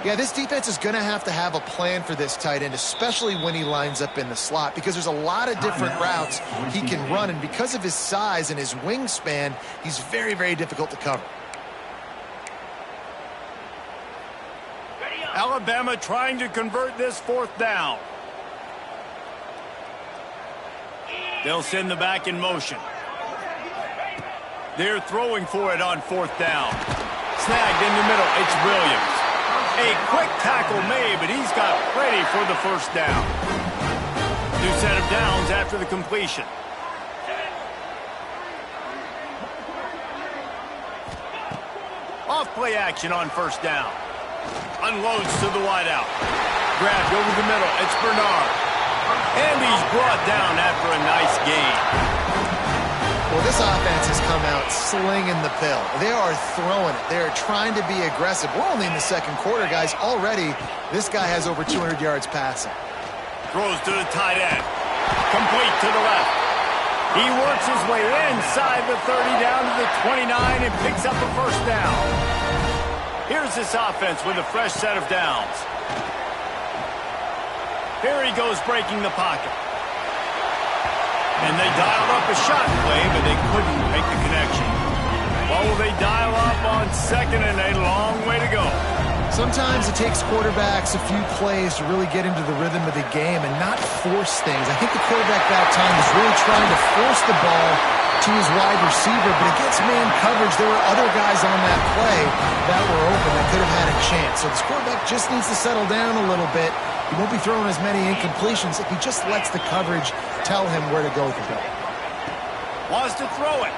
Yeah, this defense is going to have a plan for this tight end, especially when he lines up in the slot, because there's a lot of different routes he can run, and because of his size and his wingspan, he's very, very difficult to cover. Alabama trying to convert this 4th down. They'll send the back in motion. They're throwing for it on 4th down. Snagged in the middle. It's Williams. A quick tackle made, but he's got plenty for the 1st down. New set of downs after the completion. Off play action on 1st down. Unloads to the wideout. Grabbed over the middle. It's Bernard. And he's brought down after a nice gain. Well, this offense has come out slinging the pill. They are throwing it. They are trying to be aggressive. We're only in the 2nd quarter, guys. Already, this guy has over 200 yards passing. Throws to the tight end. Complete to the left. He works his way inside the 30 down to the 29 and picks up a 1st down. Here's this offense with a fresh set of downs. Here he goes breaking the pocket. And they dialed up a shot play, but they couldn't make the connection. What will they dial up on 2nd and a long way to go? Sometimes it takes quarterbacks a few plays to really get into the rhythm of the game and not force things. I think the quarterback that time was really trying to force the ball to his wide receiver, but against man coverage, there were other guys on that play that were open that could have had a chance. So this quarterback just needs to settle down a little bit. He won't be throwing as many incompletions if he just lets the coverage tell him where to go with the ball. Wants to throw it.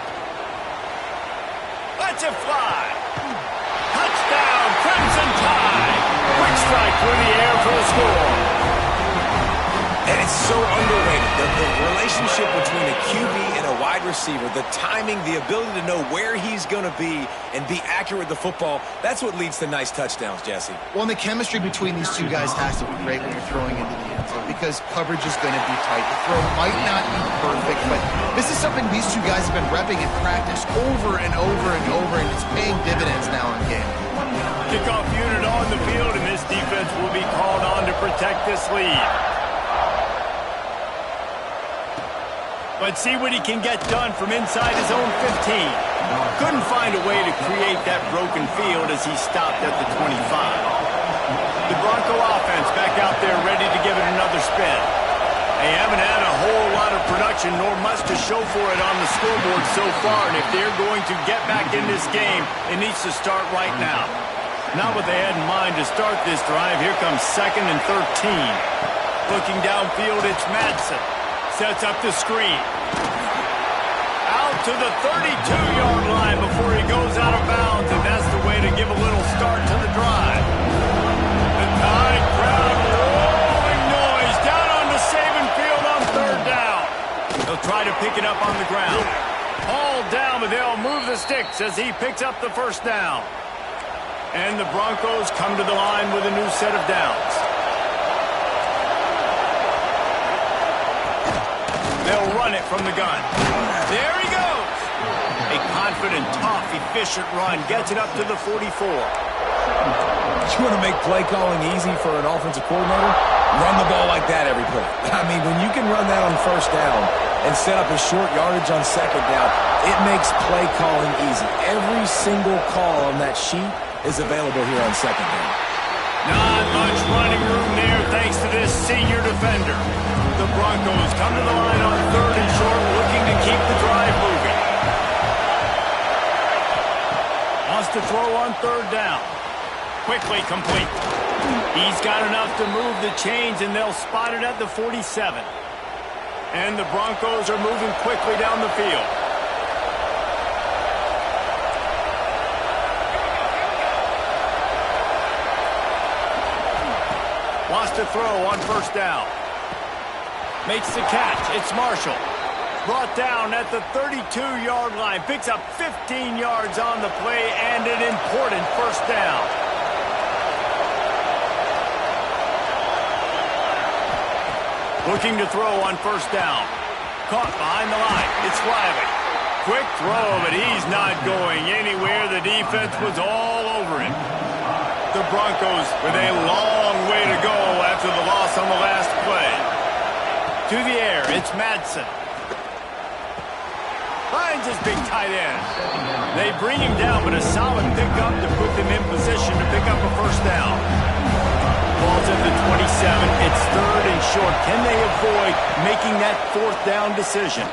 Lets it fly. Touchdown, Crimson Tide. Quick strike through the air for the score. And it's so underrated. The relationship between a QB and a wide receiver, the timing, the ability to know where he's going to be and be accurate with the football, that's what leads to nice touchdowns, Jesse. Well, and the chemistry between these two guys has to be great when you're throwing into the end zone because coverage is going to be tight. The throw might not be perfect, but this is something these two guys have been repping in practice over and over and over, and it's paying dividends now in game. Kickoff unit on the field, and this defense will be called on to protect this lead. But see what he can get done from inside his own 15. Couldn't find a way to create that broken field as he stopped at the 25. The Bronco offense back out there ready to give it another spin. They haven't had a whole lot of production nor much to show for it on the scoreboard so far, and if they're going to get back in this game, it needs to start right now. Not what they had in mind to start this drive. Here comes 2nd and 13. Looking downfield, it's Madsen. Sets up the screen. Out to the 32-yard line before he goes out of bounds, and that's the way to give a little start to the drive. The Tide crowd rolling noise down on the Saban field on 3rd down. They'll try to pick it up on the ground. Hauled down, but they'll move the sticks as he picks up the 1st down. And the Broncos come to the line with a new set of downs. They'll run it from the gun. There he goes. A confident, tough, efficient run gets it up to the 44. You want to make play calling easy for an offensive coordinator? Run the ball like that every play. I mean, when you can run that on 1st down and set up a short yardage on 2nd down, it makes play calling easy. Every single call on that sheet is available here on 2nd down. Not much running room there thanks to this senior defender. The Broncos come to the line on 3rd and short, looking to keep the drive moving. Wants to throw on 3rd down. Quickly complete. He's got enough to move the chains, and they'll spot it at the 47. And the Broncos are moving quickly down the field. Wants to throw on 1st down. Makes the catch. It's Marshall. Brought down at the 32-yard line. Picks up 15 yards on the play and an important 1st down. Looking to throw on 1st down. Caught behind the line. It's Riley. Quick throw, but he's not going anywhere. The defense was all over him. The Broncos with a long way to go after the loss on the last play. To the air, it's Madsen. Finds his big tight end. They bring him down, but a solid pickup to put them in position to pick up a 1st down. Ball's at the 27. It's 3rd and short. Can they avoid making that 4th down decision?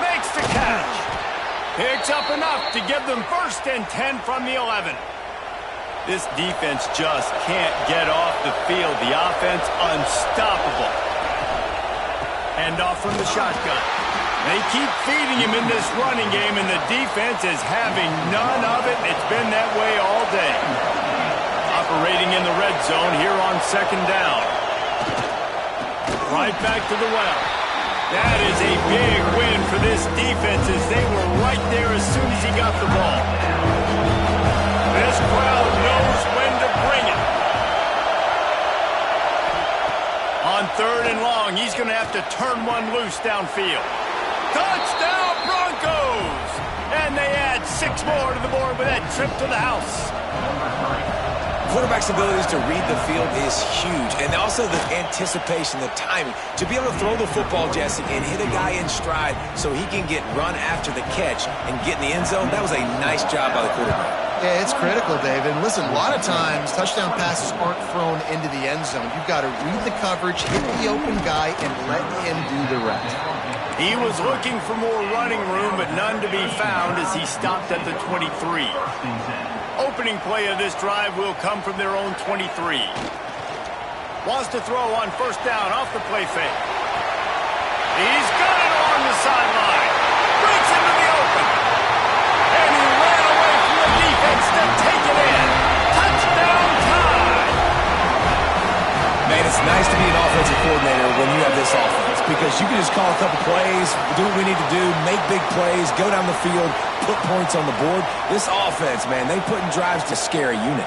Makes the catch. Picks up enough to give them 1st and 10 from the 11. This defense just can't get off the field. The offense unstoppable. Hand off from the shotgun. They keep feeding him in this running game, and the defense is having none of it. It's been that way all day. Operating in the red zone here on 2nd down. Right back to the well. That is a big win for this defense as they were right there as soon as he got the ball. This crowd knows when to bring it. On 3rd and long, he's going to have to turn one loose downfield. Touchdown, Broncos! And they add 6 more to the board with that trip to the house. Quarterback's abilities to read the field is huge, and also the anticipation, the timing. To be able to throw the football, Jesse, and hit a guy in stride so he can get run after the catch and get in the end zone, that was a nice job by the quarterback. Yeah, it's critical, Dave. And listen, a lot of times touchdown passes aren't thrown into the end zone. You've got to read the coverage, hit the open guy, and let him do the rest. He was looking for more running room, but none to be found as he stopped at the 23. Opening play of this drive will come from their own 23. Wants to throw on 1st down off the play fake. He's got it along the sideline. Breaks into the open. And he ran away from the defense to take it in. Touchdown time. Man, it's nice to be an offensive coordinator when you have this offense because you can just call a couple plays, do what we need to do, make big plays, go down the field, put points on the board. This offense, man, they put in drives to scare a unit.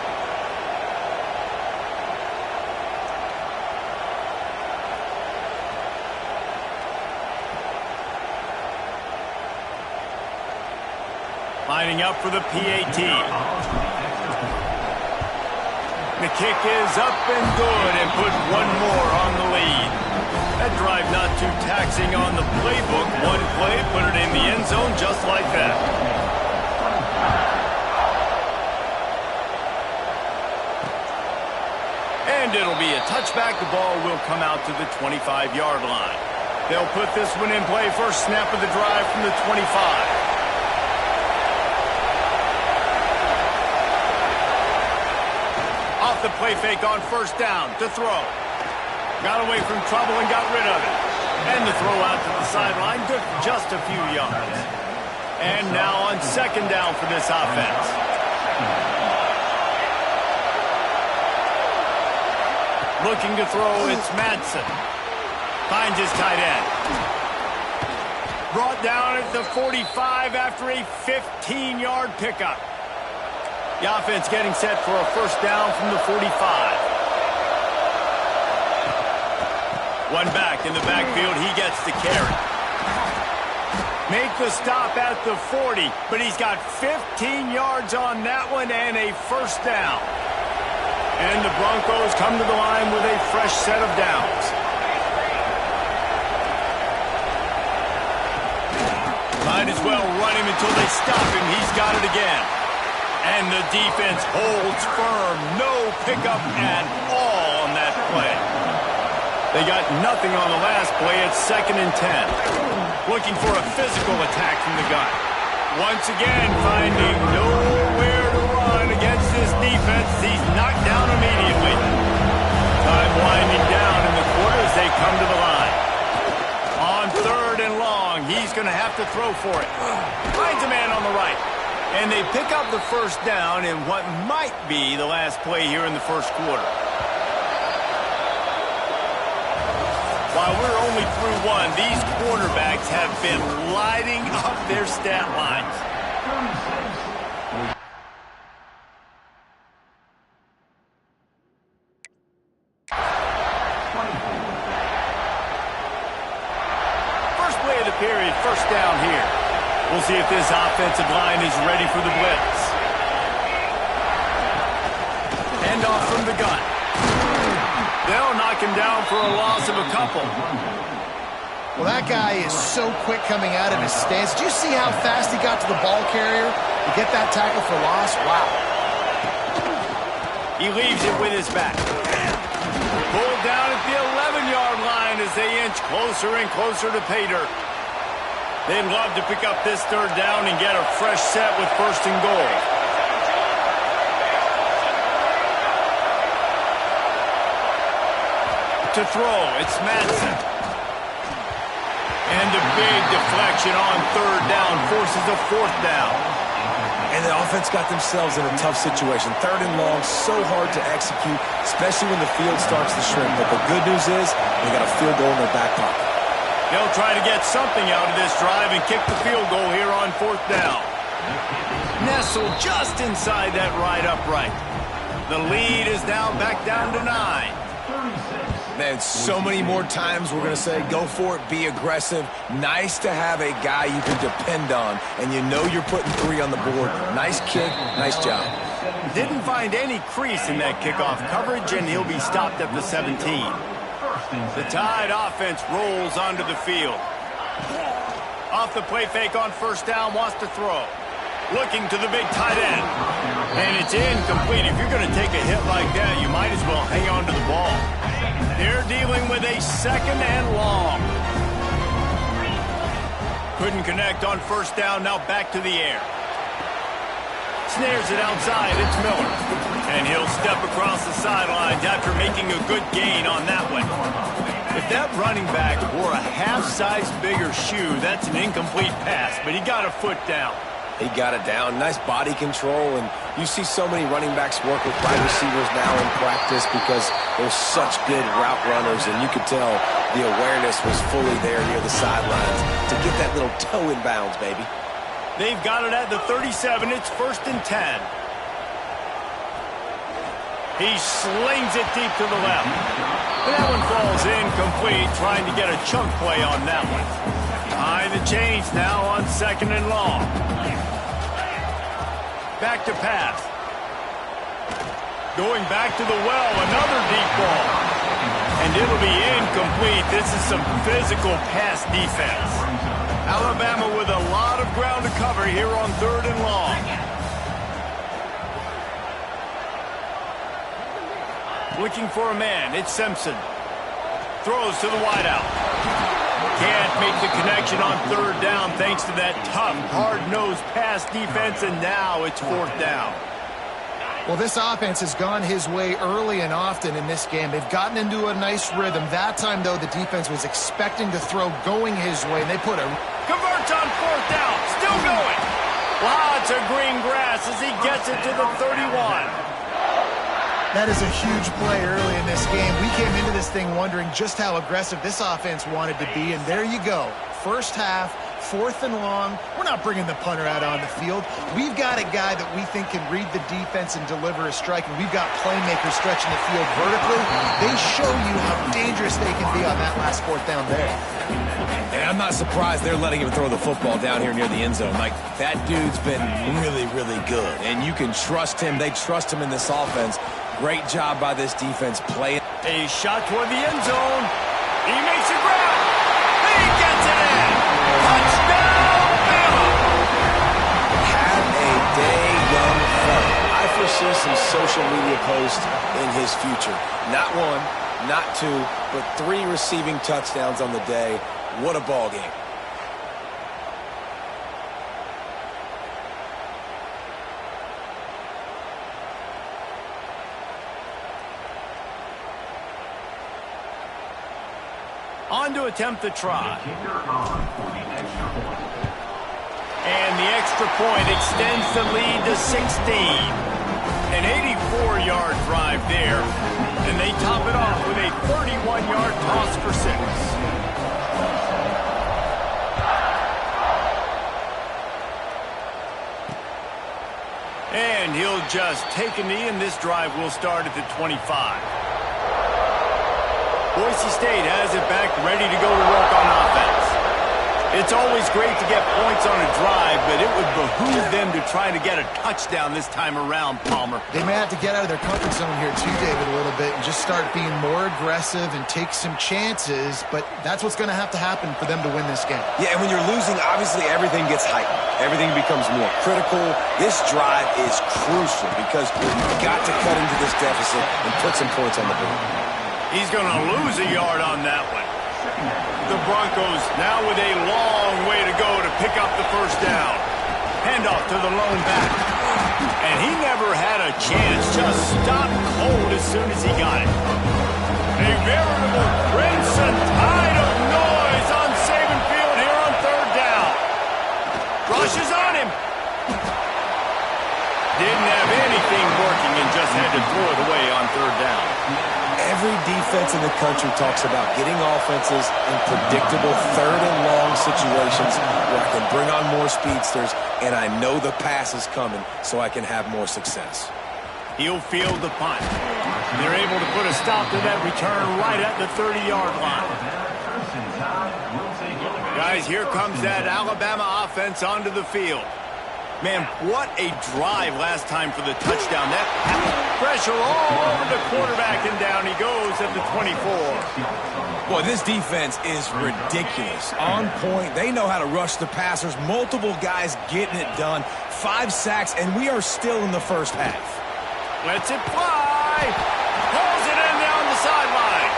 Lining up for the PAT. The kick is up and good and put one more on the lead. That drive not too taxing on the playbook. One play, put it in the end zone just like that. And it'll be a touchback. The ball will come out to the 25-yard line. They'll put this one in play. First snap of the drive from the 25. Off the play fake on first down to throw. Got away from trouble and got rid of it. And the throw out to the sideline, good for just a few yards. And now on second down for this offense. Looking to throw, it's Madsen. Finds his tight end. Brought down at the 45 after a 15-yard pickup. The offense getting set for a first down from the 45. One back in the backfield, he gets the carry. Make the stop at the 40, but he's got 15 yards on that one and a first down. And the Broncos come to the line with a fresh set of downs. Might as well run him until they stop him. He's got it again. And the defense holds firm. No pickup at all on that play. They got nothing on the last play. It's 2nd and 10. Looking for a physical attack from the gun. Once again, finding nowhere to run against this defense. He's knocked down immediately. Time winding down in the quarter as they come to the line. On 3rd and long, he's going to have to throw for it. Finds a man on the right. And they pick up the first down in what might be the last play here in the first quarter. While we're only through one, these quarterbacks have been lighting up their stat lines. First play of the period, first down here. We'll see if this offensive line is ready for the blitz. Hand off from the gun. They'll knock him down for a loss of a couple. Well, that guy is so quick coming out of his stance. Did you see how fast he got to the ball carrier to get that tackle for loss? Wow. He leaves it with his back. Pulled down at the 11-yard line as they inch closer and closer to pay dirt. They'd love to pick up this third down and get a fresh set with 1st and goal. To throw, it's Madsen. And a big deflection on 3rd down forces a 4th down. And the offense got themselves in a tough situation. 3rd and long, so hard to execute, especially when the field starts to shrink. But the good news is they got a field goal in their back pocket. They'll try to get something out of this drive and kick the field goal here on 4th down. Nestled just inside that right upright. The lead is now back down to 9. Man, so many more times we're going to say, go for it, be aggressive. Nice to have a guy you can depend on, and you know you're putting 3 on the board. Nice kick, nice job. Didn't find any crease in that kickoff coverage, and he'll be stopped at the 17. The Tide offense rolls onto the field. Off the play fake on first down, wants to throw. Looking to the big tight end. And it's incomplete. If you're going to take a hit like that, you might as well hang on to the ball. They're dealing with a 2nd and long. Couldn't connect on first down, now back to the air. Snares it outside, it's Miller. And he'll step across the sidelines after making a good gain on that one. If that running back wore a half-size bigger shoe, that's an incomplete pass, but he got a foot down. He got it down. Nice body control. And you see so many running backs work with wide receivers now in practice because they're such good route runners. And you could tell the awareness was fully there near the sidelines to get that little toe in bounds, baby. They've got it at the 37. It's 1st and 10. He slings it deep to the left. And that one falls incomplete, trying to get a chunk play on that one. Behind the chains now on 2nd and long. Back to pass. Going back to the well, another deep ball. And it'll be incomplete. This is some physical pass defense. Alabama with a lot of ground to cover here on 3rd and long. Looking for a man. It's Simpson. Throws to the wideout. Can't make the connection on 3rd down thanks to that tough, hard-nosed pass defense, and now it's 4th down. Well, this offense has gone his way early and often in this game. They've gotten into a nice rhythm. That time, though, the defense was expecting to throw going his way, and they put a... Converts on 4th down. Still going. Lots of green grass as he gets it to the 31. That is a huge play early in this game. We came into this thing wondering just how aggressive this offense wanted to be, and there you go. First half, 4th and long. We're not bringing the punter out on the field. We've got a guy that we think can read the defense and deliver a strike, and we've got playmakers stretching the field vertically. They show you how dangerous they can be on that last 4th down there. And I'm not surprised they're letting him throw the football down here near the end zone. Like, that dude's been really, really good, and you can trust him. They trust him in this offense. Great job by this defense playing. A shot toward the end zone. He makes a grab. He gets it in. Touchdown, Bama. Have a day, young fella. I foresee some social media posts in his future. Not 1, not 2, but 3 receiving touchdowns on the day. What a ball game. On to attempt the try. And the extra point extends the lead to 16. An 84-yard drive there. And they top it off with a 31-yard toss for 6. And he'll just take a knee, and this drive will start at the 25. Boise State has it back, ready to go to work on offense. It's always great to get points on a drive, but it would behoove them to try to get a touchdown this time around, Palmer. They may have to get out of their comfort zone here too, David, a little bit and just start being more aggressive and take some chances, but that's what's going to have to happen for them to win this game. Yeah, and when you're losing, obviously everything gets heightened. Everything becomes more critical. This drive is crucial because you've got to cut into this deficit and put some points on the board. He's going to lose a yard on that one. The Broncos now with a long way to go to pick up the first down. Handoff to the lone back. And he never had a chance. Just stopped cold as soon as he got it. A veritable crimson tide of noise on Saban Field here on 3rd down. Rushes on him. Didn't have anything working and just had to throw it away on 3rd down. Every defense in the country talks about getting offenses in predictable 3rd and long situations where I can bring on more speedsters and I know the pass is coming so I can have more success. He'll field the punt. They're able to put a stop to that return right at the 30-yard line. Guys, here comes that Alabama offense onto the field. Man, what a drive last time for the touchdown. That pressure all over the quarterback, and down he goes at the 24. Boy, this defense is ridiculous. On point. They know how to rush the passers. Multiple guys getting it done. 5 sacks, and we are still in the first half. Lets it fly. Pulls it in down the sideline.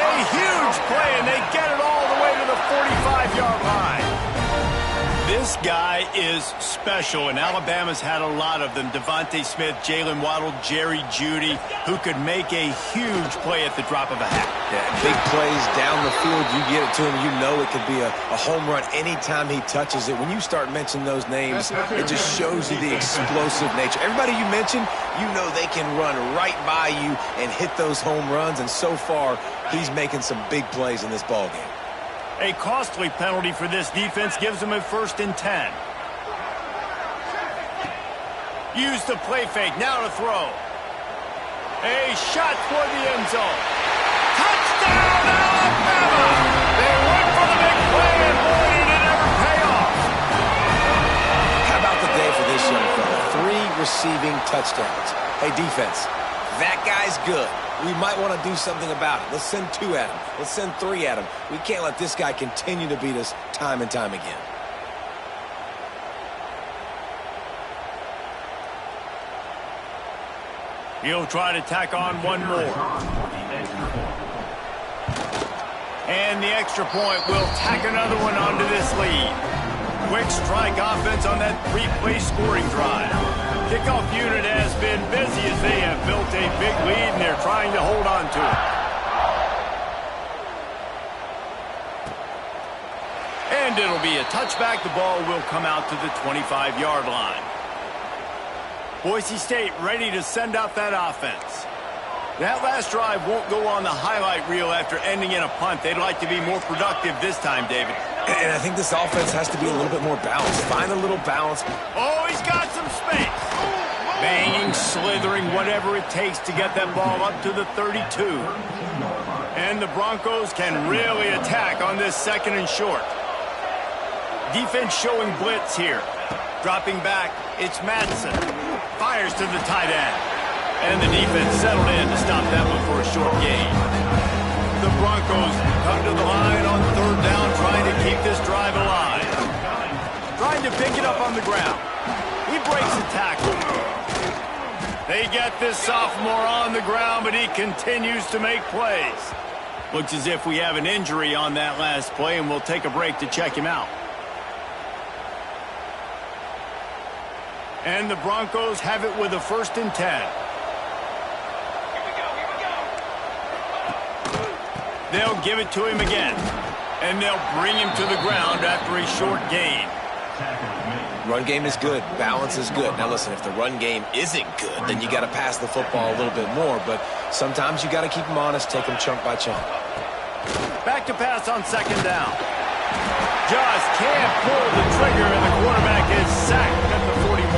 A huge play, and they get it all the way to the 45-yard line. This guy is special, and Alabama's had a lot of them. Devontae Smith, Jalen Waddle, Jerry Jeudy, who could make a huge play at the drop of a hat. Yeah, big plays down the field. You get it to him, you know it could be a home run anytime he touches it. When you start mentioning those names, it just shows you the explosive nature. Everybody you mentioned, you know they can run right by you and hit those home runs, and so far, he's making some big plays in this ballgame. A costly penalty for this defense gives them a 1st and 10. Use the play fake, now to throw. A shot toward the end zone. Touchdown, Alabama! They went for the big play, and boy, did it ever pay off. How about the day for this young fella? 3 receiving touchdowns. Hey, defense, that guy's good. we might want to do something about it. Let's send 2 at him. Let's send 3 at him. We can't let this guy continue to beat us time and time again. He'll try to tack on one more. And the extra point will tack another one onto this lead. Quick strike offense on that 3-play scoring drive. Kickoff unit has been busy as they have built a big lead and they're trying to hold on to it. And it'll be a touchback. The ball will come out to the 25-yard line. Boise State ready to send out that offense. That last drive won't go on the highlight reel after ending in a punt. They'd like to be more productive this time, David. And I think this offense has to be a little bit more balanced. Find a little balance. Oh, he's got some space. Banging, slithering, whatever it takes to get that ball up to the 32. And the Broncos can really attack on this 2nd and short. Defense showing blitz here. Dropping back, it's Madsen. Fires to the tight end. And the defense settled in to stop that one for a short gain. The Broncos come to the line on 3rd down, trying to keep this drive alive. Trying to pick it up on the ground. He breaks a tackle. They get this sophomore on the ground, but he continues to make plays. Looks as if we have an injury on that last play, and we'll take a break to check him out. And the Broncos have it with a 1st and 10. They'll give it to him again. And they'll bring him to the ground after a short gain. Run game is good. Balance is good. Now listen, if the run game isn't good, then you got to pass the football a little bit more. But sometimes you got to keep them honest, take them chunk by chunk. Back to pass on 2nd down. Just can't pull the trigger, and the quarterback is sacked at the 41.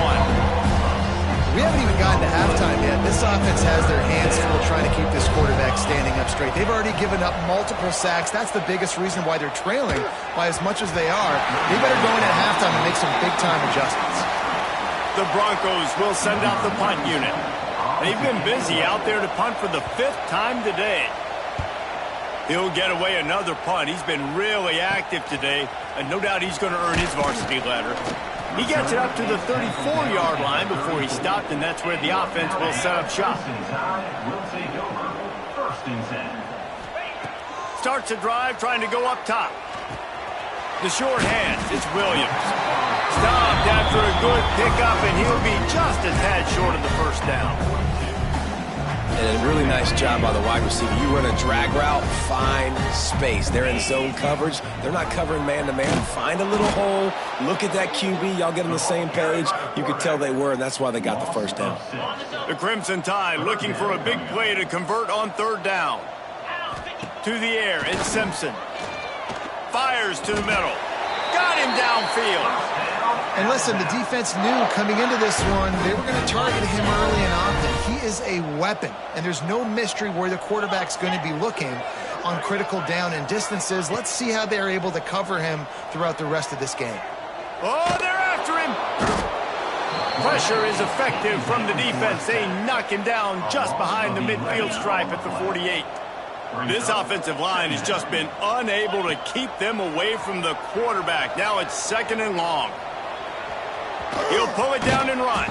We haven't even gotten to halftime yet. This offense has their hands full trying to keep this quarterback standing up straight. They've already given up multiple sacks. That's the biggest reason why they're trailing by as much as they are. They better go in at halftime and make some big-time adjustments. The Broncos will send out the punt unit. They've been busy out there to punt for the 5th time today. He'll get away another punt. He's been really active today, and no doubt he's going to earn his varsity letter. He gets it up to the 34-yard line before he stopped, and that's where the offense will set up shop. Starts a drive trying to go up top. The short hands, it's Williams. Stopped after a good pickup, and he'll be just a tad short of the 1st down. And a really nice job by the wide receiver. You run a drag route, find space. They're in zone coverage. They're not covering man-to-man. Find a little hole. Look at that QB. Y'all get on the same page. You could tell they were, and that's why they got the 1st down. The Crimson Tide looking for a big play to convert on 3rd down. To the air, it's Simpson. Fires to the middle. Got him downfield. And listen, the defense knew coming into this one, they were going to target him early and often. He is a weapon, and there's no mystery where the quarterback's going to be looking on critical down and distances. Let's see how they're able to cover him throughout the rest of this game. Oh, they're after him. Pressure is effective from the defense. They knock him down just behind the midfield stripe at the 48. This offensive line has just been unable to keep them away from the quarterback. Now it's 2nd and long. He'll pull it down and run.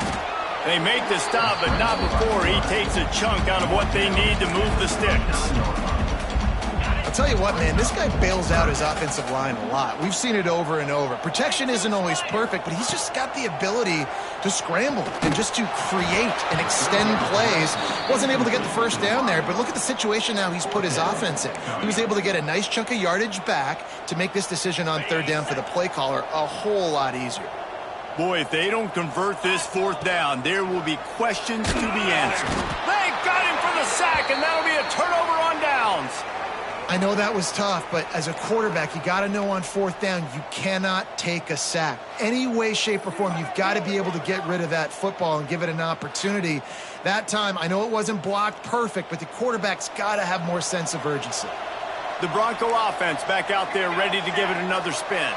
They make the stop, but not before he takes a chunk out of what they need to move the sticks. I'll tell you what, man, this guy bails out his offensive line a lot. We've seen it over and over. Protection isn't always perfect, but he's just got the ability to scramble and just to create and extend plays. Wasn't able to get the 1st down there, but look at the situation now he's put his offense in. He was able to get a nice chunk of yardage back to make this decision on 3rd down for the play caller a whole lot easier. Boy, if they don't convert this 4th down, there will be questions to be answered. They got him for the sack, and that'll be a turnover on downs. I know that was tough, but as a quarterback, you got to know on 4th down, you cannot take a sack. Any way, shape, or form, you've got to be able to get rid of that football and give it an opportunity. That time, I know it wasn't blocked perfect, but the quarterback's got to have more sense of urgency. The Bronco offense back out there ready to give it another spin.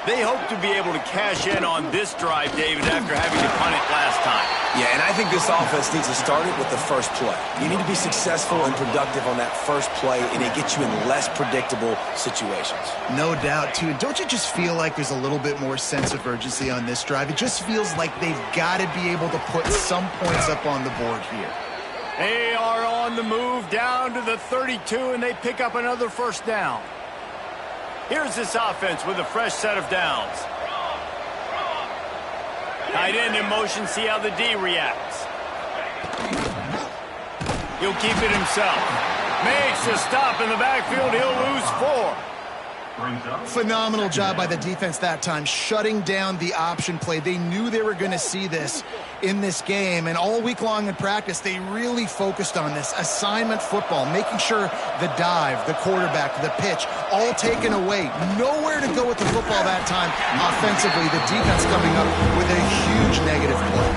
They hope to be able to cash in on this drive, David, after having to punt it last time. Yeah, and I think this offense needs to start it with the first play. You need to be successful and productive on that first play, and it gets you in less predictable situations. No doubt, too. Don't you just feel like there's a little bit more sense of urgency on this drive? It just feels like they've got to be able to put some points up on the board here. They are on the move down to the 32, and they pick up another first down. Here's this offense with a fresh set of downs. Tight end in motion, see how the D reacts. He'll keep it himself. Makes a stop in the backfield, he'll lose 4. Phenomenal job by the defense that time, shutting down the option play. They knew they were going to see this in this game, and all week long in practice, they really focused on this assignment football, making sure the dive, the quarterback, the pitch, all taken away. Nowhere to go with the football that time offensively. The defense coming up with a huge negative play.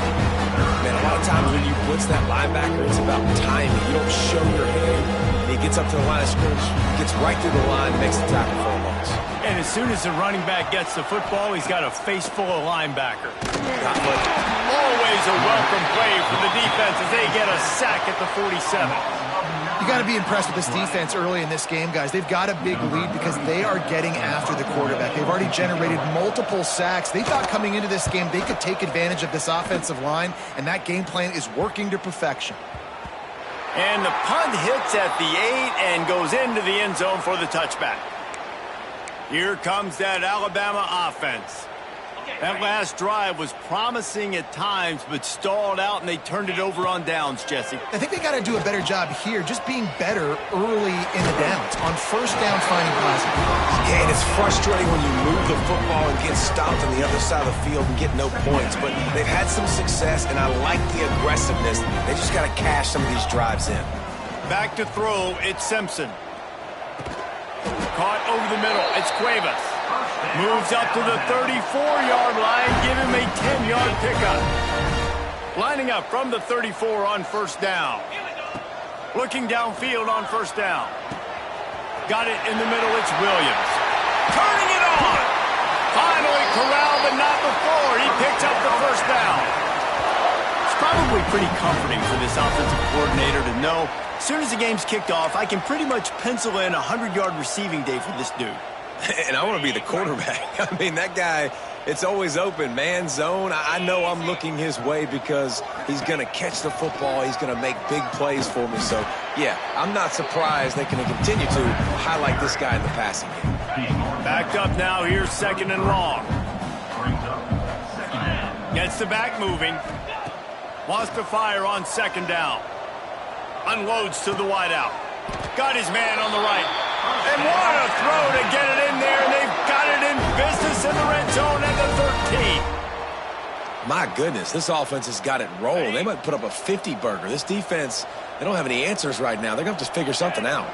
Man, a lot of times when you blitz that linebacker, it's about timing. You don't show your hand, and he gets up to the line of scrimmage, gets right through the line, makes the tackle for a loss. And as soon as the running back gets the football, he's got a face full of linebacker. Always a welcome play for the defense as they get a sack at the 47. You got to be impressed with this defense early in this game, guys. They've got a big lead because they are getting after the quarterback. They've already generated multiple sacks. They thought coming into this game they could take advantage of this offensive line, and that game plan is working to perfection. And the punt hits at the 8 and goes into the end zone for the touchback. Here comes that Alabama offense. That last drive was promising at times, but stalled out, and they turned it over on downs, Jesse. I think they got to do a better job here, just being better early in the downs, on first down finding positive. Yeah, and it's frustrating when you move the football and get stopped on the other side of the field and get no points, but they've had some success, and I like the aggressiveness. They just got to cash some of these drives in. Back to throw, it's Simpson. Caught over the middle, it's Cuevas. Moves up to the 34-yard line, give him a 10-yard pickup. Lining up from the 34 on first down. Looking downfield on first down. Got it in the middle, it's Williams. Turning it on! Finally corralled, but not before. He picks up the first down. It's probably pretty comforting for this offensive coordinator to know as soon as the game's kicked off, I can pretty much pencil in a 100-yard receiving day for this dude. And I want to be the quarterback. I mean, that guy, it's always open, man, zone. I know I'm looking his way because he's going to catch the football. He's going to make big plays for me. So, yeah, I'm not surprised they can continue to highlight this guy in the passing game. Backed up now, here's second and long. Gets the back moving. Wants to fire on second down. Unloads to the wideout. Got his man on the right. And what a throw to get it in there. And they've got it in business in the red zone at the 13. My goodness, this offense has got it rolling. They might put up a 50-burger. This defense, they don't have any answers right now. They're going to have to figure something out.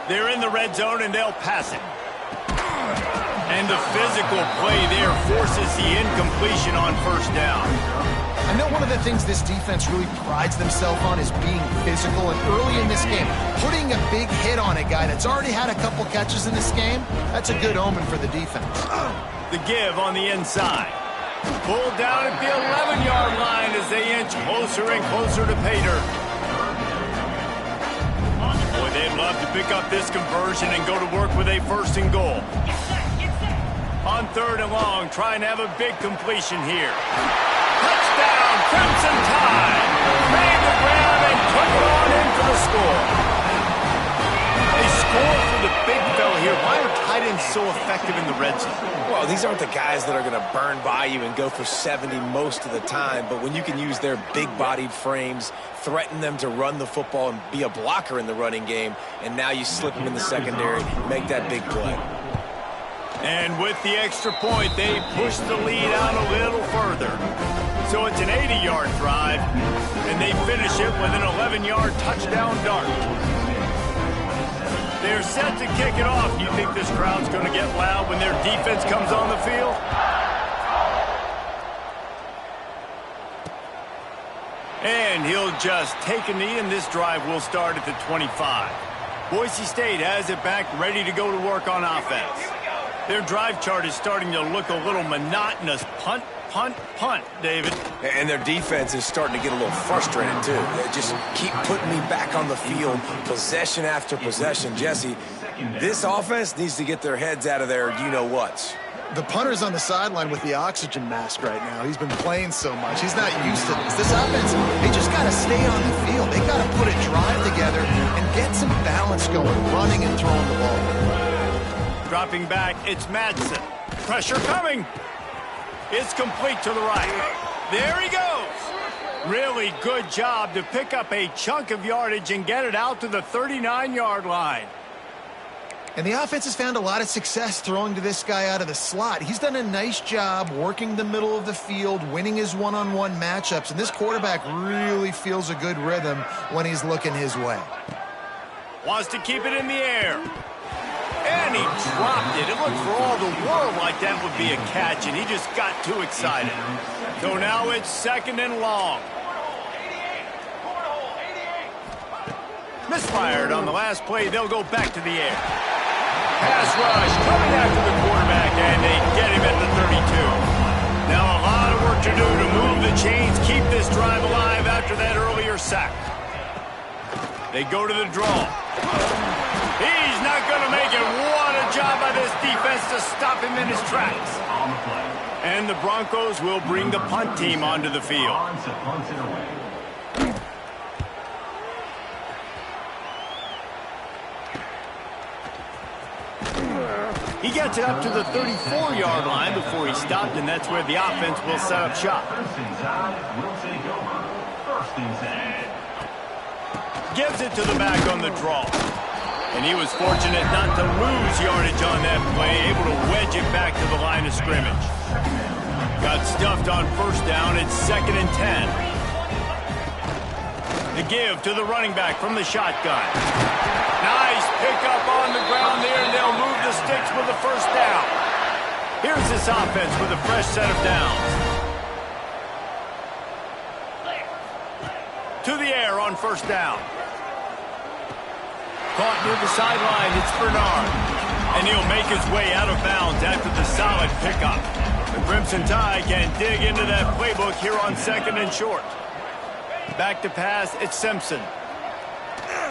They're in the red zone, and they'll pass it. And the physical play there forces the incompletion on first down. I know one of the things this defense really prides themselves on is being physical, and early in this game, putting a big hit on a guy that's already had a couple catches in this game, that's a good omen for the defense. The give on the inside. Pulled down at the 11-yard line as they inch closer and closer to pay dirt. Boy, they'd love to pick up this conversion and go to work with a first and goal. On third and long, trying to have a big completion here. Touchdown, Crimson Tide. Made the grab and took it on in for the score. They score for the big fella here. Why are tight ends so effective in the red zone? Well, these aren't the guys that are going to burn by you and go for 70 most of the time, but when you can use their big-bodied frames, threaten them to run the football and be a blocker in the running game, and now you slip them in the secondary, make that big play. And with the extra point, they push the lead out a little further. So it's an 80-yard drive, and they finish it with an 11-yard touchdown dart. They're set to kick it off. Do you think this crowd's going to get loud when their defense comes on the field? And he'll just take a knee, and this drive will start at the 25. Boise State has it back, ready to go to work on offense. Their drive chart is starting to look a little monotonous. Punt, punt, punt, David. And their defense is starting to get a little frustrated, too. They just keep putting me back on the field, possession after possession. Jesse, this offense needs to get their heads out of their you-know-whats. The punter's on the sideline with the oxygen mask right now. He's been playing so much. He's not used to this. This offense, they just got to stay on the field. They got to put a drive together and get some balance going, running and throwing the ball. Dropping back, it's Madsen. Pressure coming. It's complete to the right. There he goes. Really good job to pick up a chunk of yardage and get it out to the 39-yard line. And the offense has found a lot of success throwing to this guy out of the slot. He's done a nice job working the middle of the field, winning his one-on-one matchups, and this quarterback really feels a good rhythm when he's looking his way. Wants to keep it in the air. And he dropped it. It looked for all the world like that would be a catch, and he just got too excited. So now it's 2nd and long. Misfired on the last play. They'll go back to the air. Pass rush coming after the quarterback, and they get him at the 32. Now a lot of work to do to move the chains, keep this drive alive after that earlier sack. They go to the draw. He's not going to make it. What a job by this defense to stop him in his tracks. And the Broncos will bring the punt team onto the field. He gets it up to the 34-yard line before he stopped, and that's where the offense will set up shop. Gives it to the back on the draw. And he was fortunate not to lose yardage on that play, able to wedge it back to the line of scrimmage. Got stuffed on 1st down. It's 2nd and 10. The give to the running back from the shotgun. Nice pickup on the ground there, and they'll move the sticks with the 1st down. Here's this offense with a fresh set of downs. To the air on 1st down. Caught near the sideline, it's Bernard. And he'll make his way out of bounds after the solid pickup. The Crimson Tide can dig into that playbook here on 2nd and short. Back to pass, it's Simpson.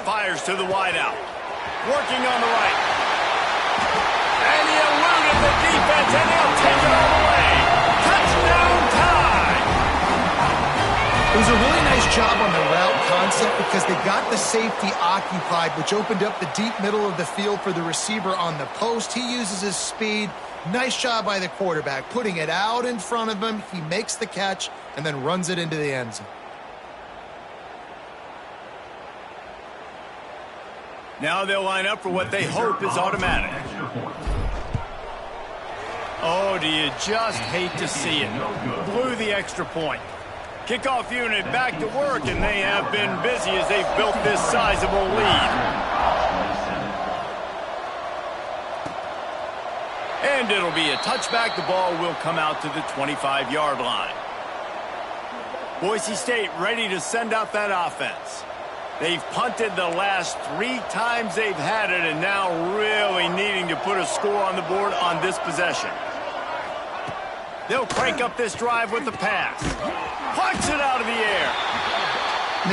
Fires to the wideout. Working on the right. And he eluded the defense, and he'll take it all the way. Touchdown time! It was a really nice job on the route concept because they got the safety occupied, which opened up the deep middle of the field for the receiver on the post. He uses his speed. Nice job by the quarterback, putting it out in front of him. He makes the catch and then runs it into the end zone. Now they'll line up for what they hope is automatic. Oh, do you just hate to see it? Blew the extra point. Kickoff unit back to work, and they have been busy as they've built this sizable lead. And it'll be a touchback. The ball will come out to the 25-yard line. Boise State ready to send out that offense. They've punted the last 3 times they've had it, and now really needing to put a score on the board on this possession. They'll crank up this drive with the pass. Punch it out of the air.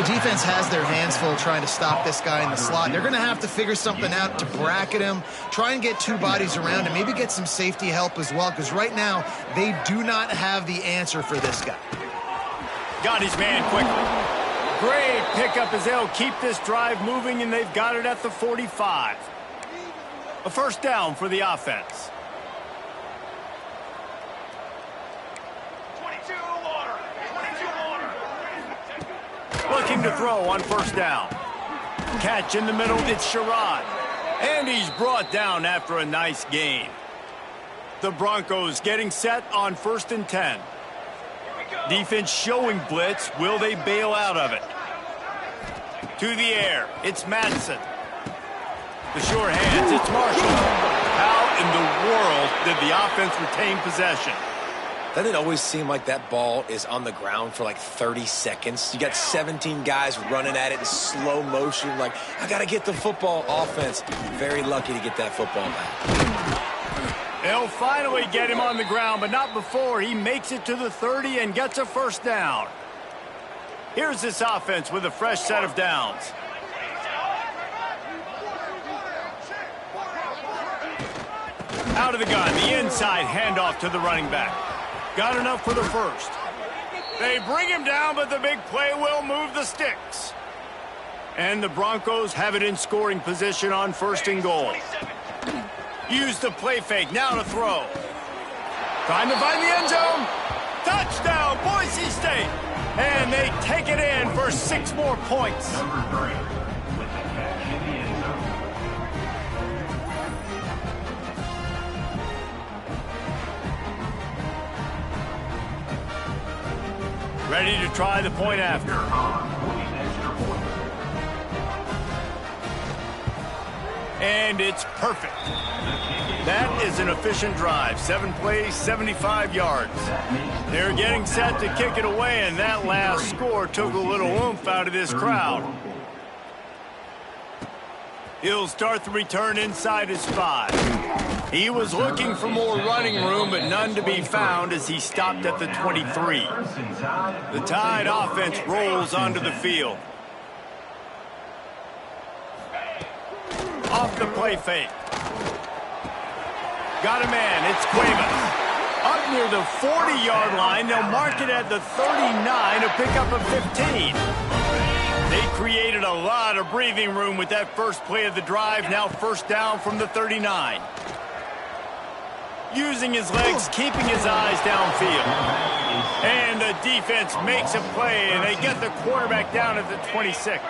The defense has their hands full trying to stop this guy in the slot. They're going to have to figure something out to bracket him, try and get 2 bodies around him, maybe get some safety help as well, because right now they do not have the answer for this guy. Got his man quickly. Great pickup as they'll keep this drive moving, and they've got it at the 45. A 1st down for the offense. 22 Looking to throw on 1st down. Catch in the middle, it's Sherrod. And he's brought down after a nice gain. The Broncos getting set on 1st and 10. Defense showing blitz. Will they bail out of it? To the air. It's Madsen. The short hands. It's Marshall. How in the world did the offense retain possession? Doesn't it always seem like that ball is on the ground for like 30 seconds? You got 17 guys running at it in slow motion. Like, I got to get the football. Offense very lucky to get that football back. They'll finally get him on the ground, but not before he makes it to the 30 and gets a first down. Here's this offense with a fresh set of downs. Out of the gun, the inside handoff to the running back. Got enough for the first. They bring him down, but the big play will move the sticks. And the Broncos have it in scoring position on 1st and goal. Use the play fake, now to throw. Trying to find the end zone. Touchdown, Boise State. And they take it in for 6 more points. Number 3 with the catch in the end zone. Ready to try the point after. And it's perfect. That is an efficient drive. 7 plays, 75 yards. They're getting set to kick it away, and that last score took a little oomph out of this crowd. He'll start the return inside his 5. He was looking for more running room, but none to be found as he stopped at the 23. The Tide offense rolls onto the field. Off the play fake. Got a man, it's Cuevas. Up near the 40-yard line, they'll mark it at the 39 to pick up a 15. They created a lot of breathing room with that first play of the drive, now first down from the 39. Using his legs, keeping his eyes downfield. And the defense makes a play, and they get the quarterback down at the 26.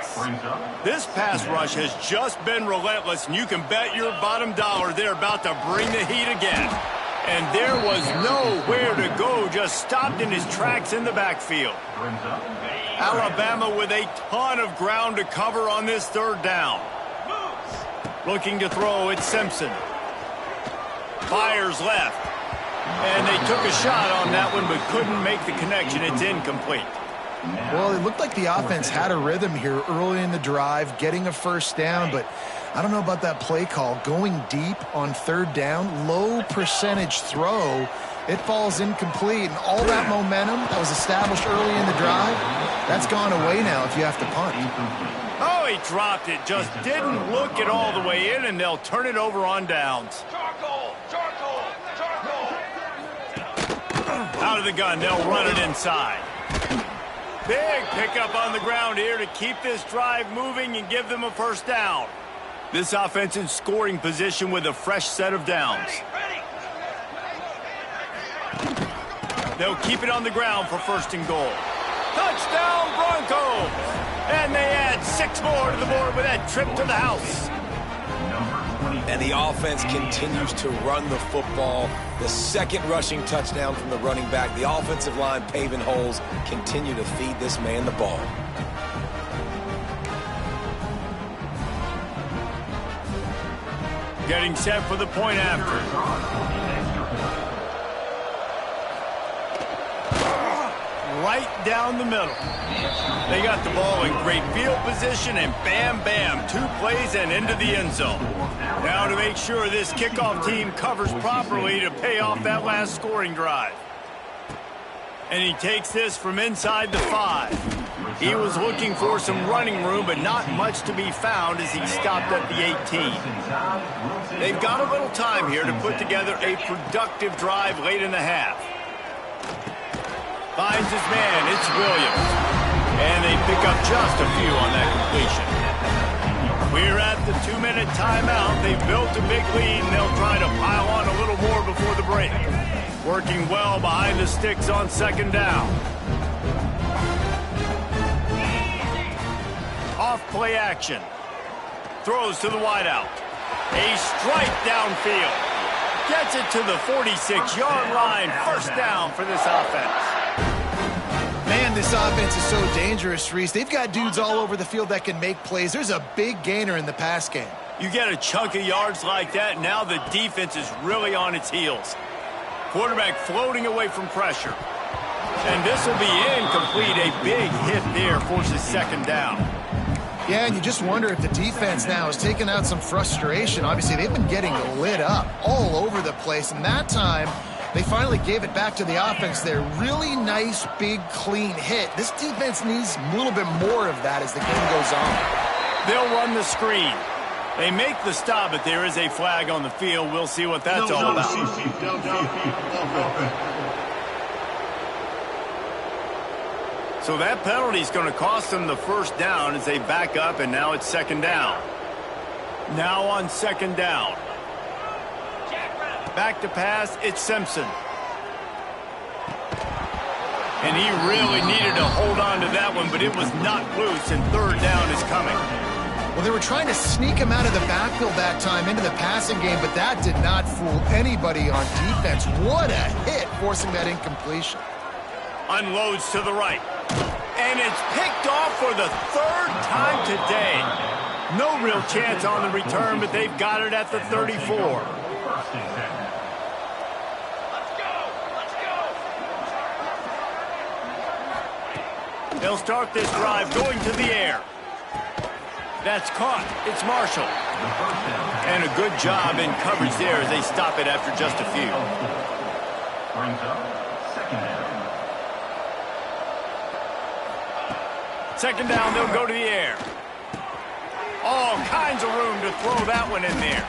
This pass rush has just been relentless, and you can bet your bottom dollar they're about to bring the heat again. And there was nowhere to go, just stopped in his tracks in the backfield. Alabama with a ton of ground to cover on this 3rd down. Looking to throw, it's Simpson. Fires left. And they took a shot on that one, but couldn't make the connection. It's incomplete. Well, it looked like the offense had a rhythm here early in the drive, getting a first down, but I don't know about that play call. Going deep on 3rd down, low percentage throw, it falls incomplete, and all that momentum that was established early in the drive, that's gone away now if you have to punt. Oh, he dropped it, just didn't look it all the way in, and they'll turn it over on downs. Out of the gun, they'll run it inside. Big pickup on the ground here to keep this drive moving and give them a first down. This offense in scoring position with a fresh set of downs. They'll keep it on the ground for 1st and goal. Touchdown, Broncos! And they add 6 more to the board with that trip to the house. And the offense continues to run the football. The 2nd rushing touchdown from the running back. The offensive line paving holes. Continue to feed this man the ball. Getting set for the point after. Right down the middle. They got the ball in great field position, and bam, bam, 2 plays and into the end zone. Now to make sure this kickoff team covers properly to pay off that last scoring drive. And he takes this from inside the 5. He was looking for some running room, but not much to be found as he stopped at the 18. They've got a little time here to put together a productive drive late in the half. Finds his man, it's Williams. And they pick up just a few on that completion. We're at the 2-minute timeout. They've built a big lead, and they'll try to pile on a little more before the break. Working well behind the sticks on 2nd down. Off play action. Throws to the wideout. A strike downfield. Gets it to the 46-yard line. First down for this offense. Man, this offense is so dangerous, Reese. They've got dudes all over the field that can make plays. There's a big gainer in the pass game. You get a chunk of yards like that, now the defense is really on its heels. Quarterback floating away from pressure. And this will be incomplete. A big hit there forces 2nd down. Yeah, and you just wonder if the defense now has taken out some frustration. Obviously, they've been getting lit up all over the place, and that time they finally gave it back to the offense there. Really nice, big, clean hit. This defense needs a little bit more of that as the game goes on. They'll run the screen. They make the stop, but there is a flag on the field. We'll see what that's all about. So that penalty is going to cost them the first down as they back up, and now it's second down. Now on second down. Back to pass, it's Simpson. And he really needed to hold on to that one, but it was not loose, and third down is coming. Well, they were trying to sneak him out of the backfield that time into the passing game, but that did not fool anybody on defense. What a hit, forcing that incompletion. Unloads to the right. And it's picked off for the third time today. No real chance on the return, but they've got it at the 34. They'll start this drive going to the air. That's caught. It's Marshall. And a good job in coverage there as they stop it after just a few. Brings up second down. Second down, they'll go to the air. All kinds of room to throw that one in there.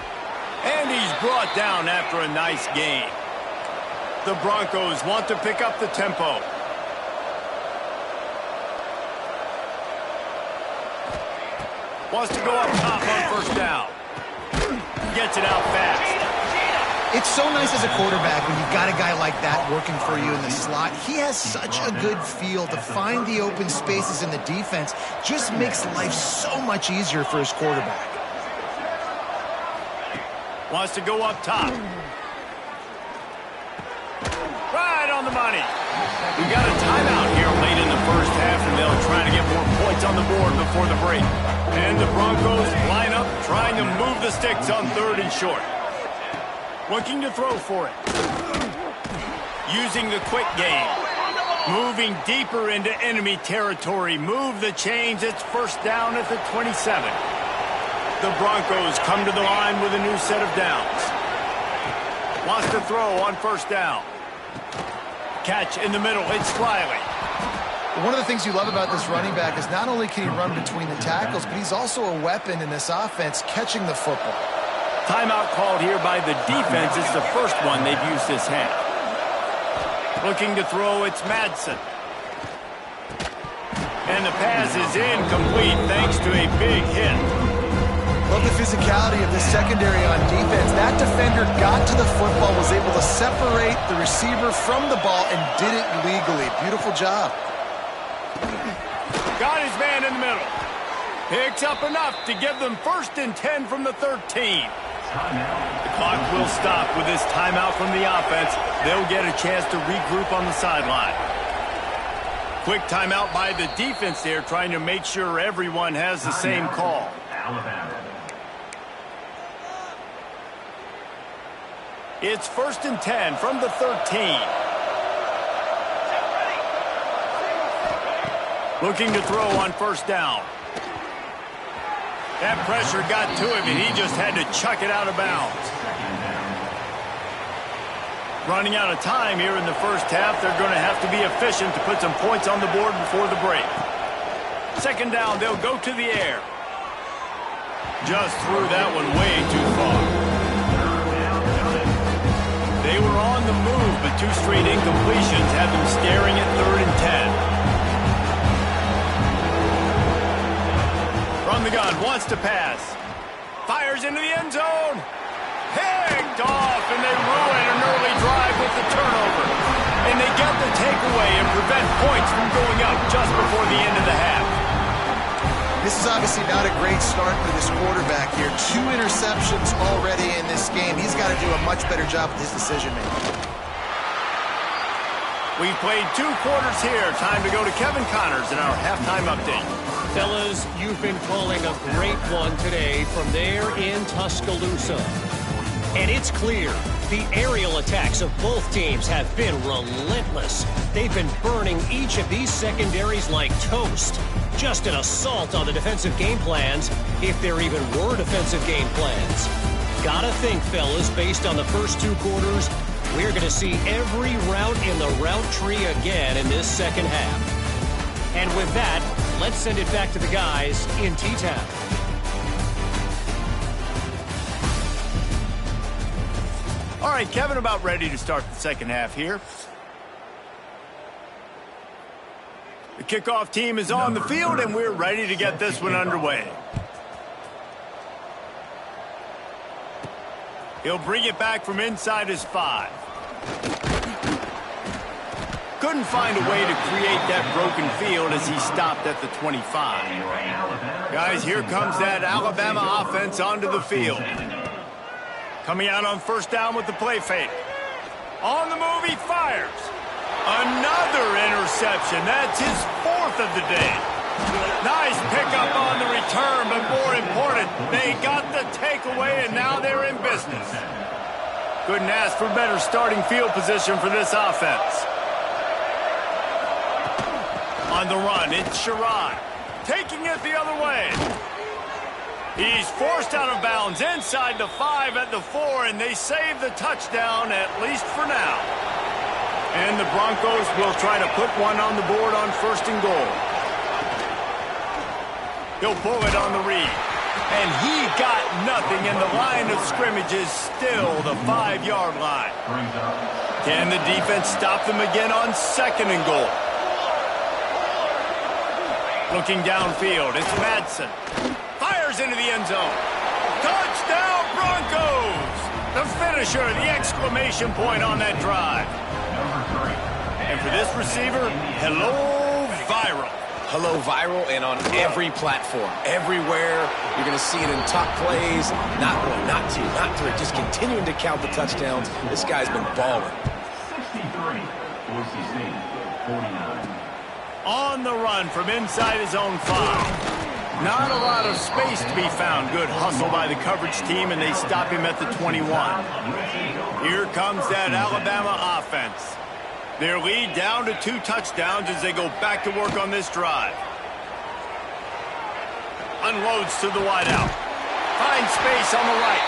And he's brought down after a nice gain. The Broncos want to pick up the tempo. Wants to go up top on first down. Gets it out fast. It's so nice as a quarterback when you've got a guy like that working for you in the slot. He has such a good feel to find the open spaces in the defense. Just makes life so much easier for his quarterback. Wants to go up top. Right on the money. We've got a timeout here late in the first half, and they'll try to get more points on the board before the break. And the Broncos line up, trying to move the sticks on third and short. Looking to throw for it. Using the quick game. Moving deeper into enemy territory. Move the chains. It's first down at the 27. The Broncos come to the line with a new set of downs. Wants to throw on first down. Catch in the middle. It's Smiley. One of the things you love about this running back is not only can he run between the tackles, but he's also a weapon in this offense catching the football. Timeout called here by the defense. It's the first one they've used this half. Looking to throw, it's Madsen. And the pass is incomplete thanks to a big hit. Love the physicality of this secondary on defense. That defender got to the football, was able to separate the receiver from the ball, and did it legally. Beautiful job. Got his man in the middle. Picks up enough to give them first and 10 from the 13. The clock will stop with this timeout from the offense. They'll get a chance to regroup on the sideline. Quick timeout by the defense there, trying to make sure everyone has the same call. It's first and 10 from the 13. Looking to throw on first down. That pressure got to him, and he just had to chuck it out of bounds. Running out of time here in the first half. They're going to have to be efficient to put some points on the board before the break. Second down, they'll go to the air. Just threw that one way too far. They were on the move, but two straight incompletions have them staring at third and 10. From the gun, wants to pass. Fires into the end zone. Picked off, and they ruin an early drive with the turnover. And they get the takeaway and prevent points from going up just before the end of the half. This is obviously not a great start for this quarterback here. 2 interceptions already in this game. He's got to do a much better job with his decision-making. We've played 2 quarters here. Time to go to Kevin Connors in our halftime update. Fellas, you've been calling a great one today from there in Tuscaloosa. And it's clear The aerial attacks of both teams have been relentless. They've been burning each of these secondaries like toast. Just an assault on the defensive game plans, if there even were defensive game plans. Gotta think, fellas, based on the first 2 quarters, we're going to see every route in the route tree again in this second half. And with that, let's send it back to the guys in T-Town. All right, Kevin, about ready to start the second half here. The kickoff team is on the field, and we're ready to get this one underway. He'll bring it back from inside his 5. Couldn't find a way to create that broken field as he stopped at the 25. Guys, here comes that Alabama offense onto the field. Coming out on first down with the play fake. On the move, he fires. Another interception. That's his 4th of the day. Nice pickup on the return, but more important, they got the takeaway, and now they're in business. Couldn't ask for better starting field position for this offense. On the run, it's Sherrod. Taking it the other way. He's forced out of bounds inside the 5 at the 4, and they save the touchdown, at least for now. And the Broncos will try to put one on the board on 1st and goal. He'll pull it on the read. And he got nothing, and the line of scrimmage is still the 5-yard line. Can the defense stop them again on 2nd and goal? Looking downfield, it's Madsen. Fires into the end zone. Touchdown, Broncos! The finisher, the exclamation point on that drive. And for this receiver, hello, viral. Hello, viral, and on every platform. Everywhere. You're going to see it in top plays. Not 1, not 2, not 3. Just continuing to count the touchdowns. This guy's been balling. 63, Boise State, 49. On the run from inside his own 5. Not a lot of space to be found. Good hustle by the coverage team, and they stop him at the 21. Here comes that Alabama offense. Their lead down to 2 touchdowns as they go back to work on this drive. Unloads to the wideout. Finds space on the right.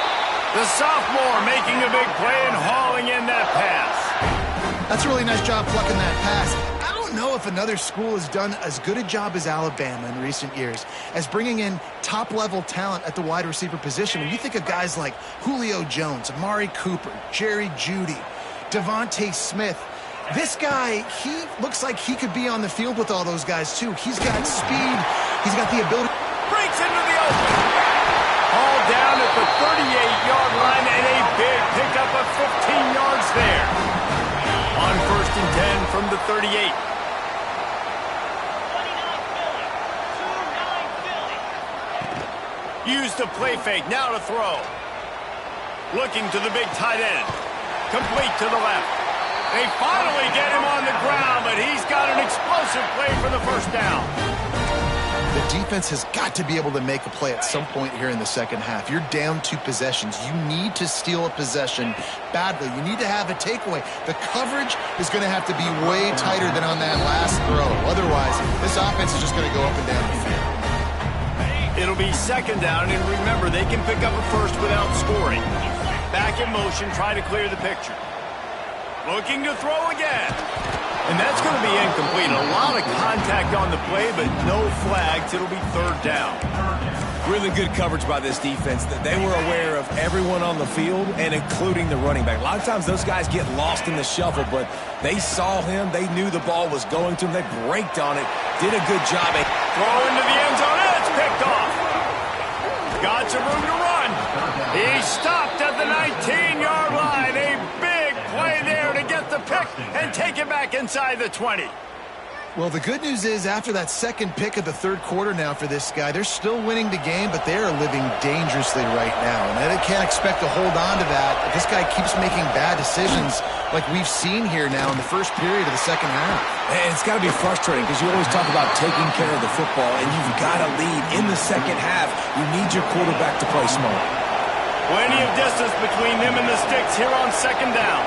The sophomore making a big play and hauling in that pass. That's a really nice job plucking that pass. I don't know if another school has done as good a job as Alabama in recent years as bringing in top-level talent at the wide receiver position. When you think of guys like Julio Jones, Amari Cooper, Jerry Jeudy, Devontae Smith, this guy, he looks like he could be on the field with all those guys, too. He's got speed. He's got the ability. Breaks into the open. All down at the 38-yard line, and a big pickup of 15 yards there. On 1st and 10 from the 38. Use the play fake, now to throw. Looking to the big tight end. Complete to the left. They finally get him on the ground, but he's got an explosive play for the 1st down. The defense has got to be able to make a play at some point here in the second half. You're down 2 possessions. You need to steal a possession badly. You need to have a takeaway. The coverage is going to have to be way tighter than on that last throw. Otherwise, this offense is just going to go up and down the field. It'll be 2nd down, and remember, they can pick up a 1st without scoring. Back in motion, try to clear the picture. Looking to throw again. And that's going to be incomplete. A lot of contact on the play, but no flags. It'll be 3rd down. Really good coverage by this defense. They were aware of everyone on the field, and including the running back. A lot of times those guys get lost in the shuffle, but they saw him. They knew the ball was going to him. They braked on it. Did a good job. Throw into the end zone, and it's picked off. Got some room to run. He stopped at the 19-yard line. A big play there to get the pick and take it back inside the 20. Well, the good news is after that 2nd pick of the 3rd quarter now for this guy, they're still winning the game, but they are living dangerously right now. And they can't expect to hold on to that. If this guy keeps making bad decisions like we've seen here now in the 1st period of the second half. And it's got to be frustrating because you always talk about taking care of the football, and you've got to lead in the second half. You need your quarterback to play smart. Plenty of distance between them and the sticks here on second down.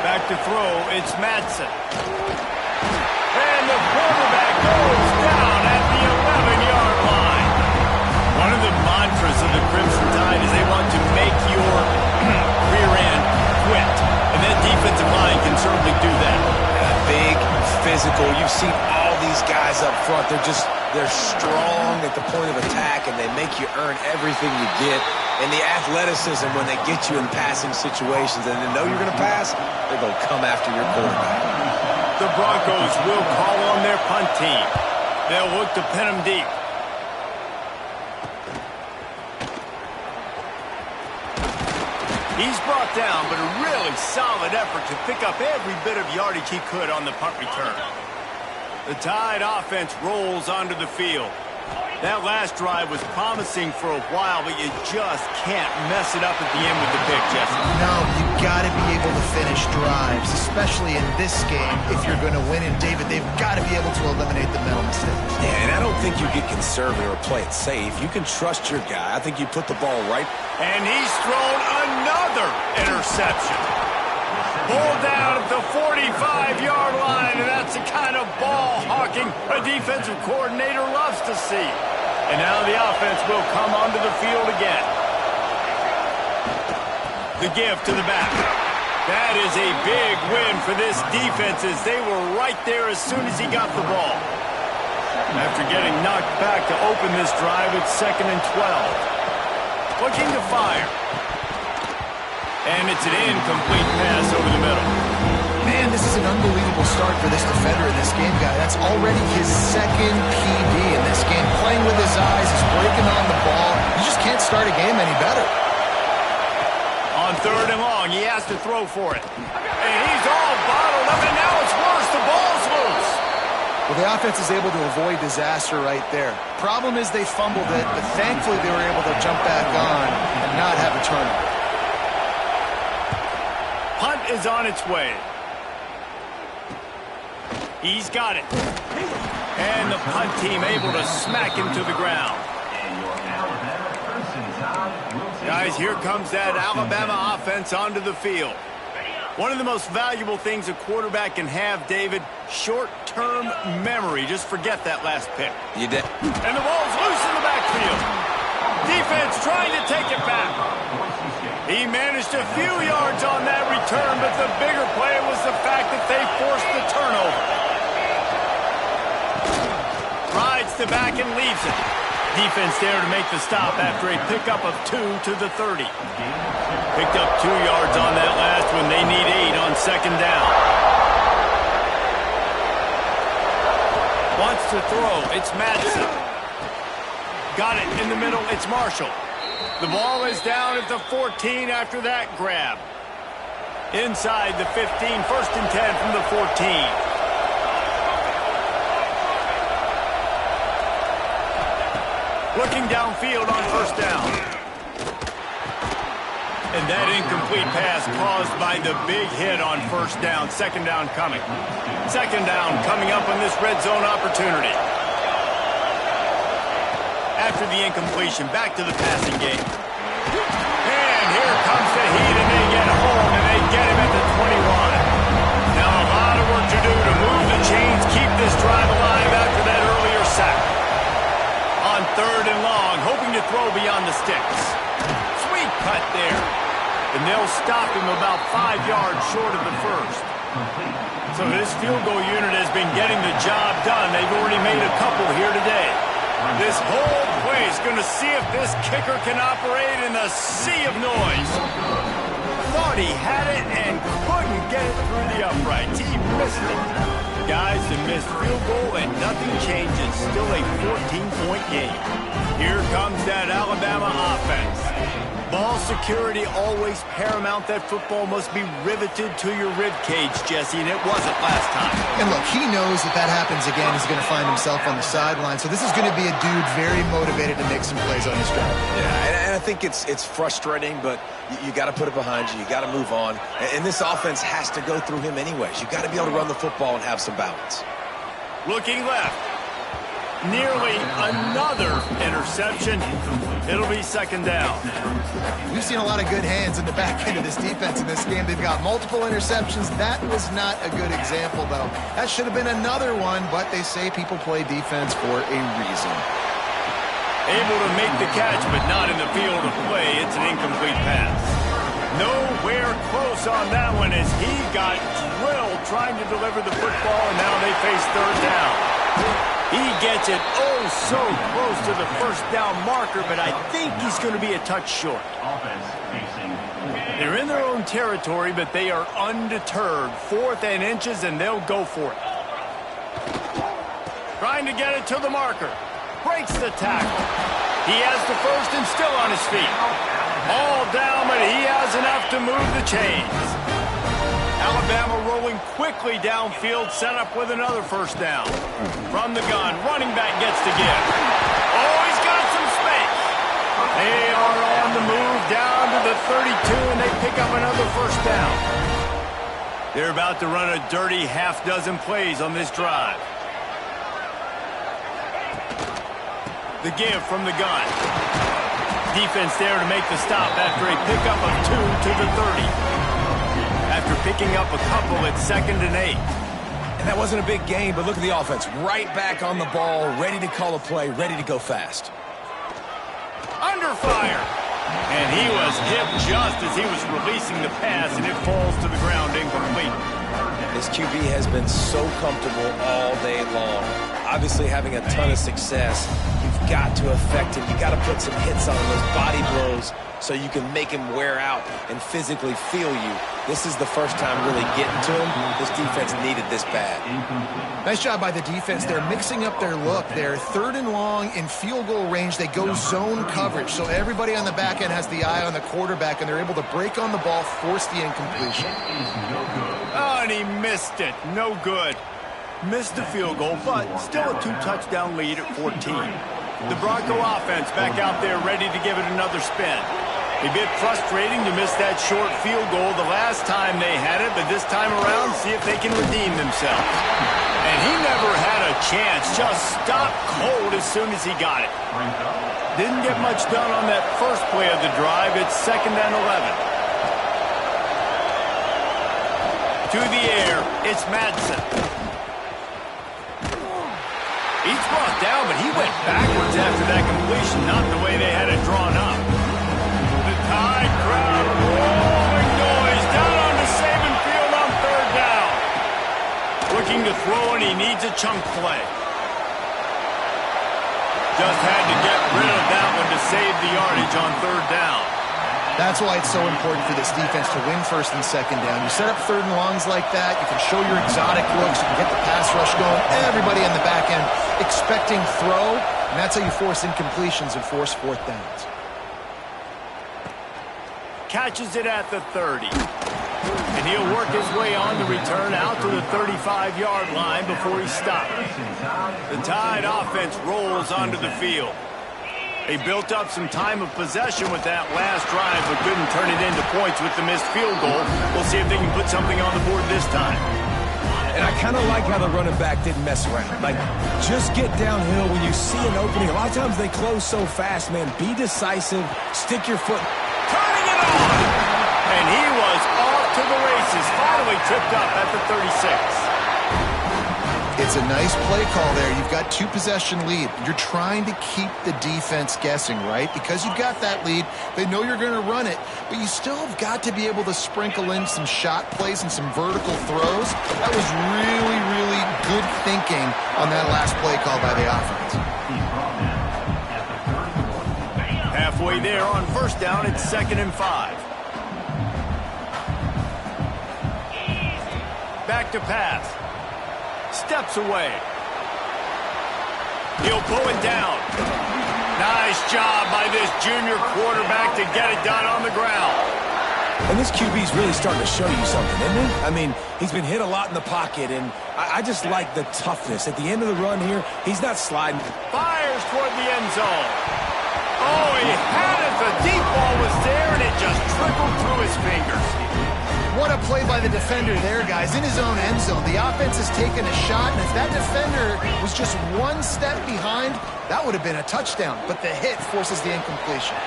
Back to throw, it's Madsen. And the quarterback goes down at the 11-yard line. One of the mantras of the Crimson Tide is they want to make your rear end quit. And that defensive line can certainly do that. Big, physical. You've seen all these guys up front. They're strong at the point of attack, and they make you earn everything you get. And the athleticism, when they get you in passing situations and they know you're going to pass, they're going to come after your quarterback. The Broncos will call on their punt team. They'll look to pin them deep. He's brought down, but a really solid effort to pick up every bit of yardage he could on the punt return. The Tide offense rolls onto the field. That last drive was promising for a while, but you just can't mess it up at the end with the pick, Jesse. No, you got to be able to finish drives, especially in this game. If you're going to win, and David, they've got to be able to eliminate the mental mistakes. Yeah, and I don't think you get conservative or play it safe. You can trust your guy. I think you put the ball right. And he's thrown another interception. Pulled down at the 45-yard line, and that's the kind of ball hawking a defensive coordinator loves to see. And now the offense will come onto the field again. The give to the back. That is a big win for this defense as they were right there as soon as he got the ball. After getting knocked back to open this drive, it's 2nd and 12. Looking to fire. And it's an incomplete pass over the middle. Man, this is an unbelievable start for this defender in this game, guy. That's already his 2nd PD in this game. Playing with his eyes, he's breaking on the ball. You just can't start a game any better. On 3rd and long, he has to throw for it. And he's all bottled up, and now it's worse. The ball's loose. Well, the offense is able to avoid disaster right there. Problem is they fumbled it, but thankfully they were able to jump back on and not have a turnover. Punt is on its way. He's got it. And the punt team able to smack him to the ground. Guys, here comes that Alabama offense onto the field. One of the most valuable things a quarterback can have, David, short-term memory. Just forget that last pick. You did. And the ball's loose in the backfield. Defense trying to take it back. He managed a few yards on that return, but the bigger play was the fact that they forced the turnover. Rides the back and leaves it. Defense there to make the stop after a pickup of 2 to the 30. Picked up 2 yards on that last one. They need 8 on 2nd down. Wants to throw. It's Madsen. Got it in the middle. It's Marshall. The ball is down at the 14 after that grab. Inside the 15, 1st and 10 from the 14. Looking downfield on 1st down. And that incomplete pass caused by the big hit on 1st down. 2nd down coming. 2nd down coming up on this red zone opportunity. After the incompletion, back to the passing game. And here comes the heat, and they get home, and they get him at the 21. Now a lot of work to do to move the chains, keep this drive alive after that earlier sack. On 3rd and long, hoping to throw beyond the sticks. Sweet cut there. And they'll stop him about 5 yards short of the 1st. So this field goal unit has been getting the job done. They've already made a couple here today. This whole place going to see if this kicker can operate in the sea of noise. Thought he had it and couldn't get it through the uprights. He missed it. Guys, the missed field goal and nothing changes. Still a 14-point game. Here comes that Alabama offense. Ball security always paramount. That football must be riveted to your rib cage, Jesse, and it wasn't last time. And look, he knows if that happens again, he's going to find himself on the sideline. So this is going to be a dude very motivated to make some plays on his drive. Yeah, and I think it's frustrating, but you got to put it behind you. You got to move on. And this offense has to go through him anyways. You got to be able to run the football and have some balance. Looking left. nearly another interception. It'll be second down. We've seen a lot of good hands in the back end of this defense in this game. They've got multiple interceptions. That was not a good example, though. That should have been another one, but they say people play defense for a reason. Able to make the catch, but not in the field of play. It's an incomplete pass. Nowhere close on that one as he got drilled trying to deliver the football, and now they face third down. He gets it so close to the first down marker, but I think he's going to be a touch short. They're in their own territory, but they are undeterred. 4th and inches, and they'll go for it. Trying to get it to the marker. Breaks the tackle. He has the first and still on his feet. All down, but he has enough to move the chains. Alabama rolling quickly downfield, set up with another first down. From the gun, running back gets to give. Oh, he's got some space. They are on the move down to the 32, and they pick up another first down. They're about to run a dirty half-dozen plays on this drive. The give from the gun. Defense there to make the stop after a pickup of 2 to the 30. After picking up a couple, it's 2nd and 8. And that wasn't a big gain, but look at the offense. Right back on the ball, ready to call a play, ready to go fast. Under fire. And he was hit just as he was releasing the pass, and it falls to the ground incomplete. This QB has been so comfortable all day long. Obviously having a ton of success. You've got to affect him. You've got to put some hits on him, those body blows, so you can make him wear out and physically feel you. This is the first time really getting to him. This defense needed this bad. Nice job by the defense. They're mixing up their look. They're 3rd and long in field goal range. They go zone coverage, so everybody on the back end has the eye on the quarterback, and they're able to break on the ball, force the incompletion. Oh, and he missed it. No good. Missed the field goal, but still a 2-touchdown lead at 14. The Bronco offense back out there ready to give it another spin. A bit frustrating to miss that short field goal the last time they had it, but this time around, see if they can redeem themselves. And he never had a chance, just stopped cold as soon as he got it. Didn't get much done on that first play of the drive. It's 2nd and 11. To the air, it's Madsen. He's brought down, but he went backwards after that completion, not the way they had it drawn up. The Tide crowd rolling noise down on the Saban field on 3rd down. Looking to throw, and he needs a chunk play. Just had to get rid of that one to save the yardage on 3rd down. That's why it's so important for this defense to win 1st and 2nd down. You set up 3rd and longs like that, you can show your exotic looks, you can get the pass rush going, everybody on the back end expecting throw, and that's how you force incompletions and force 4th downs. Catches it at the 30. And he'll work his way on the return out to the 35-yard line before he stops. The Tide offense rolls onto the field. They built up some time of possession with that last drive, but couldn't turn it into points with the missed field goal. We'll see if they can put something on the board this time. And I kind of like how the running back didn't mess around. Like, just get downhill when you see an opening. A lot of times they close so fast, man. Be decisive. Stick your foot. Turning it on! And he was off to the races. Finally tipped up at the 36. It's a nice play call there. You've got 2-possession lead. You're trying to keep the defense guessing, right? Because you've got that lead, they know you're going to run it, but you still have got to be able to sprinkle in some shot plays and some vertical throws. That was really, really good thinking on that last play call by the offense. Halfway there on 1st down, it's 2nd and 5. Back to pass. Steps away. He'll pull it down. Nice job by this junior quarterback to get it done on the ground. And this QB's really starting to show you something, isn't he? I mean, he's been hit a lot in the pocket, and I just like the toughness. At the end of the run here, he's not sliding. Fires toward the end zone. Oh, he had it. The deep ball was there, and it just trickled through his fingers. What a play by the defender there, guys. In his own end zone, the offense has taken a shot, and if that defender was just one step behind, that would have been a touchdown. But the hit forces the incompletion.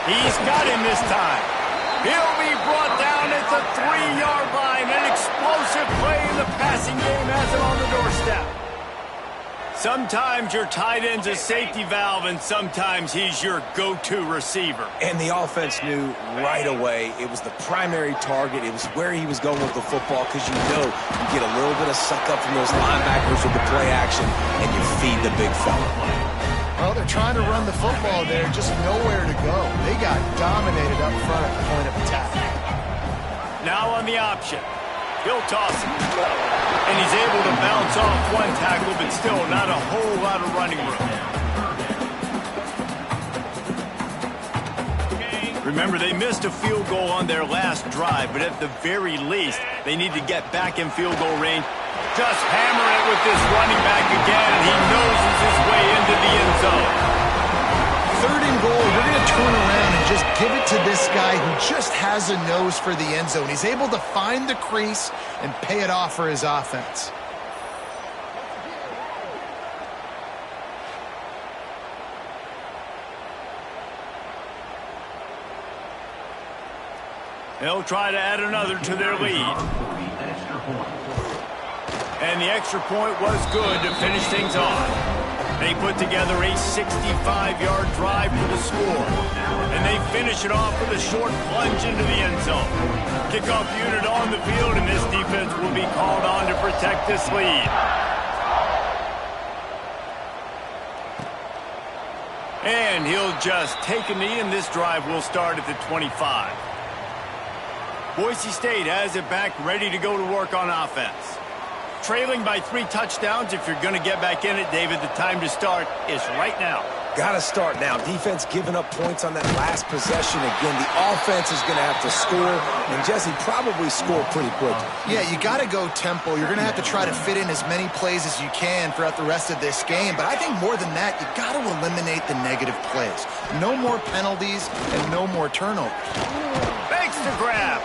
He's got him this time. He'll be brought down at the 3-yard line. An explosive play in the passing game has him on the doorstep. Sometimes your tight end's a safety valve, and sometimes he's your go-to receiver. And the offense knew right away it was the primary target. It was where he was going with the football, because you know you get a little bit of suck up from those linebackers with the play action, and you feed the big fella. Well, they're trying to run the football there, just nowhere to go. They got dominated up front at the point of attack. Now on the option. He'll toss it. And he's able to bounce off one tackle, but still not a whole lot of running room. Remember, they missed a field goal on their last drive, but at the very least, they need to get back in field goal range. Just hammer it with this running back again, and he noses his way into the end zone. 3rd and goal, you're going to turn around and just give it to this guy who just has a nose for the end zone. He's able to find the crease and pay it off for his offense. They'll try to add another to their lead. And the extra point was good to finish things off. They put together a 65-yard drive for the score. And they finish it off with a short plunge into the end zone. Kickoff unit on the field, and this defense will be called on to protect this lead. And he'll just take a knee, and this drive will start at the 25. Boise State has it back, ready to go to work on offense. Trailing by 3 touchdowns. If you're going to get back in it, David, the time to start is right now. Got to start now. Defense giving up points on that last possession. Again, the offense is going to have to score, and Jesse probably scored pretty quickly. Yeah, you got to go tempo. You're going to have to try to fit in as many plays as you can throughout the rest of this game. But I think more than that, you got to eliminate the negative plays. No more penalties and no more turnovers. Thanks to grab.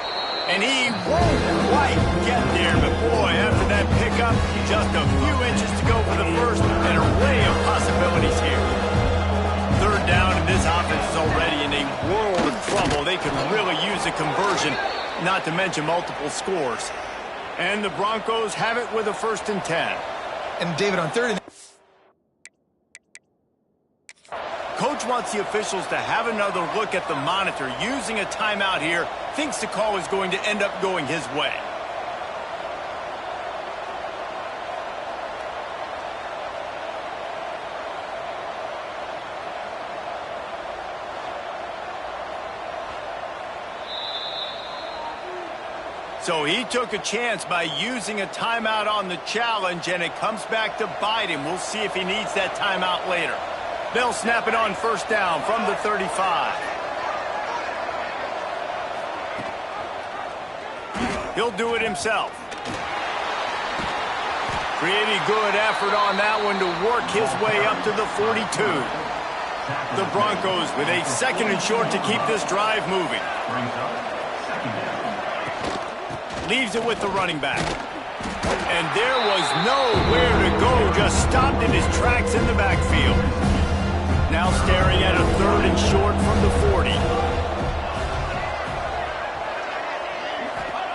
And he won't quite get there, but boy, after that pickup, just a few inches to go for the first, and an array of possibilities here. 3rd down, and this offense is already in a world of trouble. They could really use a conversion, not to mention multiple scores. And the Broncos have it with a 1st and 10. And David, on 3rd and... Coach wants the officials to have another look at the monitor. Using a timeout here, thinks the call is going to end up going his way. So he took a chance by using a timeout on the challenge, and it comes back to bite him. We'll see if he needs that timeout later. They'll snap it on 1st down from the 35. He'll do it himself. Pretty good effort on that one to work his way up to the 42. The Broncos with a 2nd and short to keep this drive moving. Leaves it with the running back. And there was nowhere to go, just stopped in his tracks in the backfield. Now staring at a 3rd and short from the 40.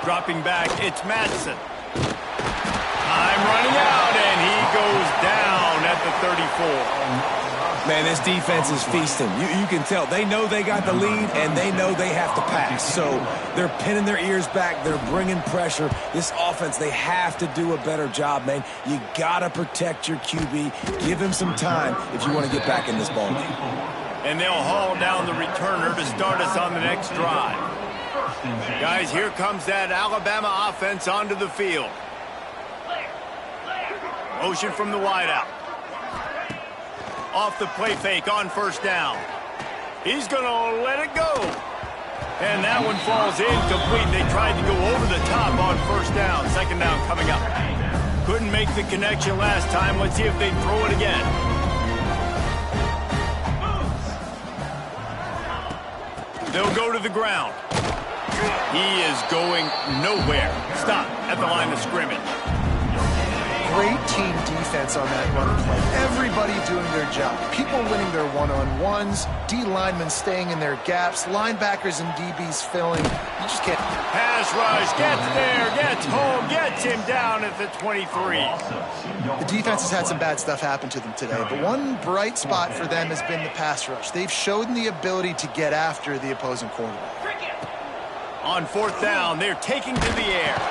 Dropping back, it's Madsen. Time running out, and he goes down at the 34. Man, this defense is feasting. You can tell. They know they got the lead, and they know they have to pass. So they're pinning their ears back. They're bringing pressure. This offense, they have to do a better job, man. You got to protect your QB. Give him some time if you want to get back in this ball game. And they'll haul down the returner to start us on the next drive. Guys, here comes that Alabama offense onto the field. Motion from the wideout. Off the play fake on 1st down. He's going to let it go. And that one falls incomplete. They tried to go over the top on 1st down. 2nd down coming up. Couldn't make the connection last time. Let's see if they throw it again. They'll go to the ground. He is going nowhere. Stop at the line of scrimmage. Great team defense on that run play. Everybody doing their job. People winning their one-on-ones, D linemen staying in their gaps, linebackers and DBs filling. You just can't. Pass rush, gets there, gets home, gets him down at the 23. The defense has had some bad stuff happen to them today, but one bright spot for them has been the pass rush. They've shown the ability to get after the opposing quarterback. On 4th down, they're taking to the air.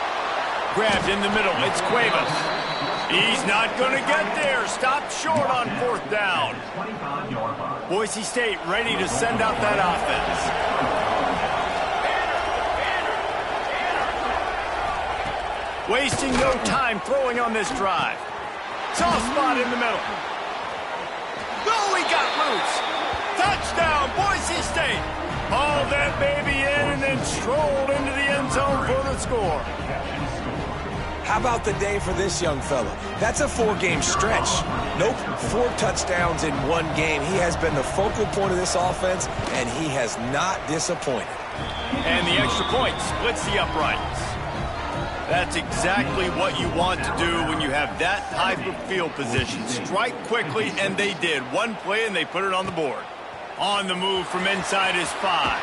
Grabbed in the middle, it's Cuevas. He's not going to get there. Stop short on 4th down. Boise State ready to send out that offense. Wasting no time throwing on this drive. Soft spot in the middle. Oh, he got loose. Touchdown, Boise State. Hauled that baby in and then strolled into the end zone for the score. How about the day for this young fella? That's a 4-game stretch. Nope, 4 touchdowns in 1 game. He has been the focal point of this offense, and he has not disappointed. And the extra point splits the uprights. That's exactly what you want to do when you have that type of field position. Strike quickly, and they did. 1 play, and they put it on the board. On the move from inside is 5.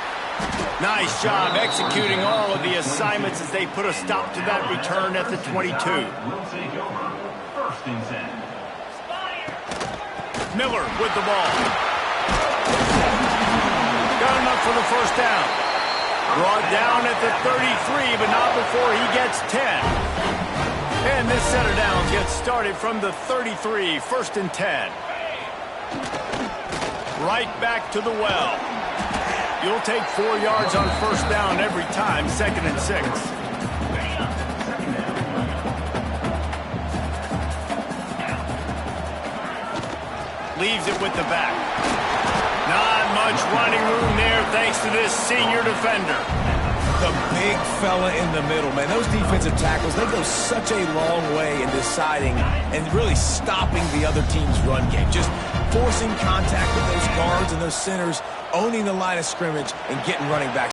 Nice job executing all of the assignments as they put a stop to that return at the 22. Miller with the ball. Got enough for the 1st down. Brought down at the 33, but not before he gets 10. And this set of downs gets started from the 33, 1st and 10. Right back to the well. You'll take 4 yards on 1st down every time, 2nd and 6. Leaves it with the back. Not much running room there thanks to this senior defender. The big fella in the middle, man. Those defensive tackles, they go such a long way in deciding and really stopping the other team's run game. Just forcing contact with those guards and those centers, owning the line of scrimmage and getting running back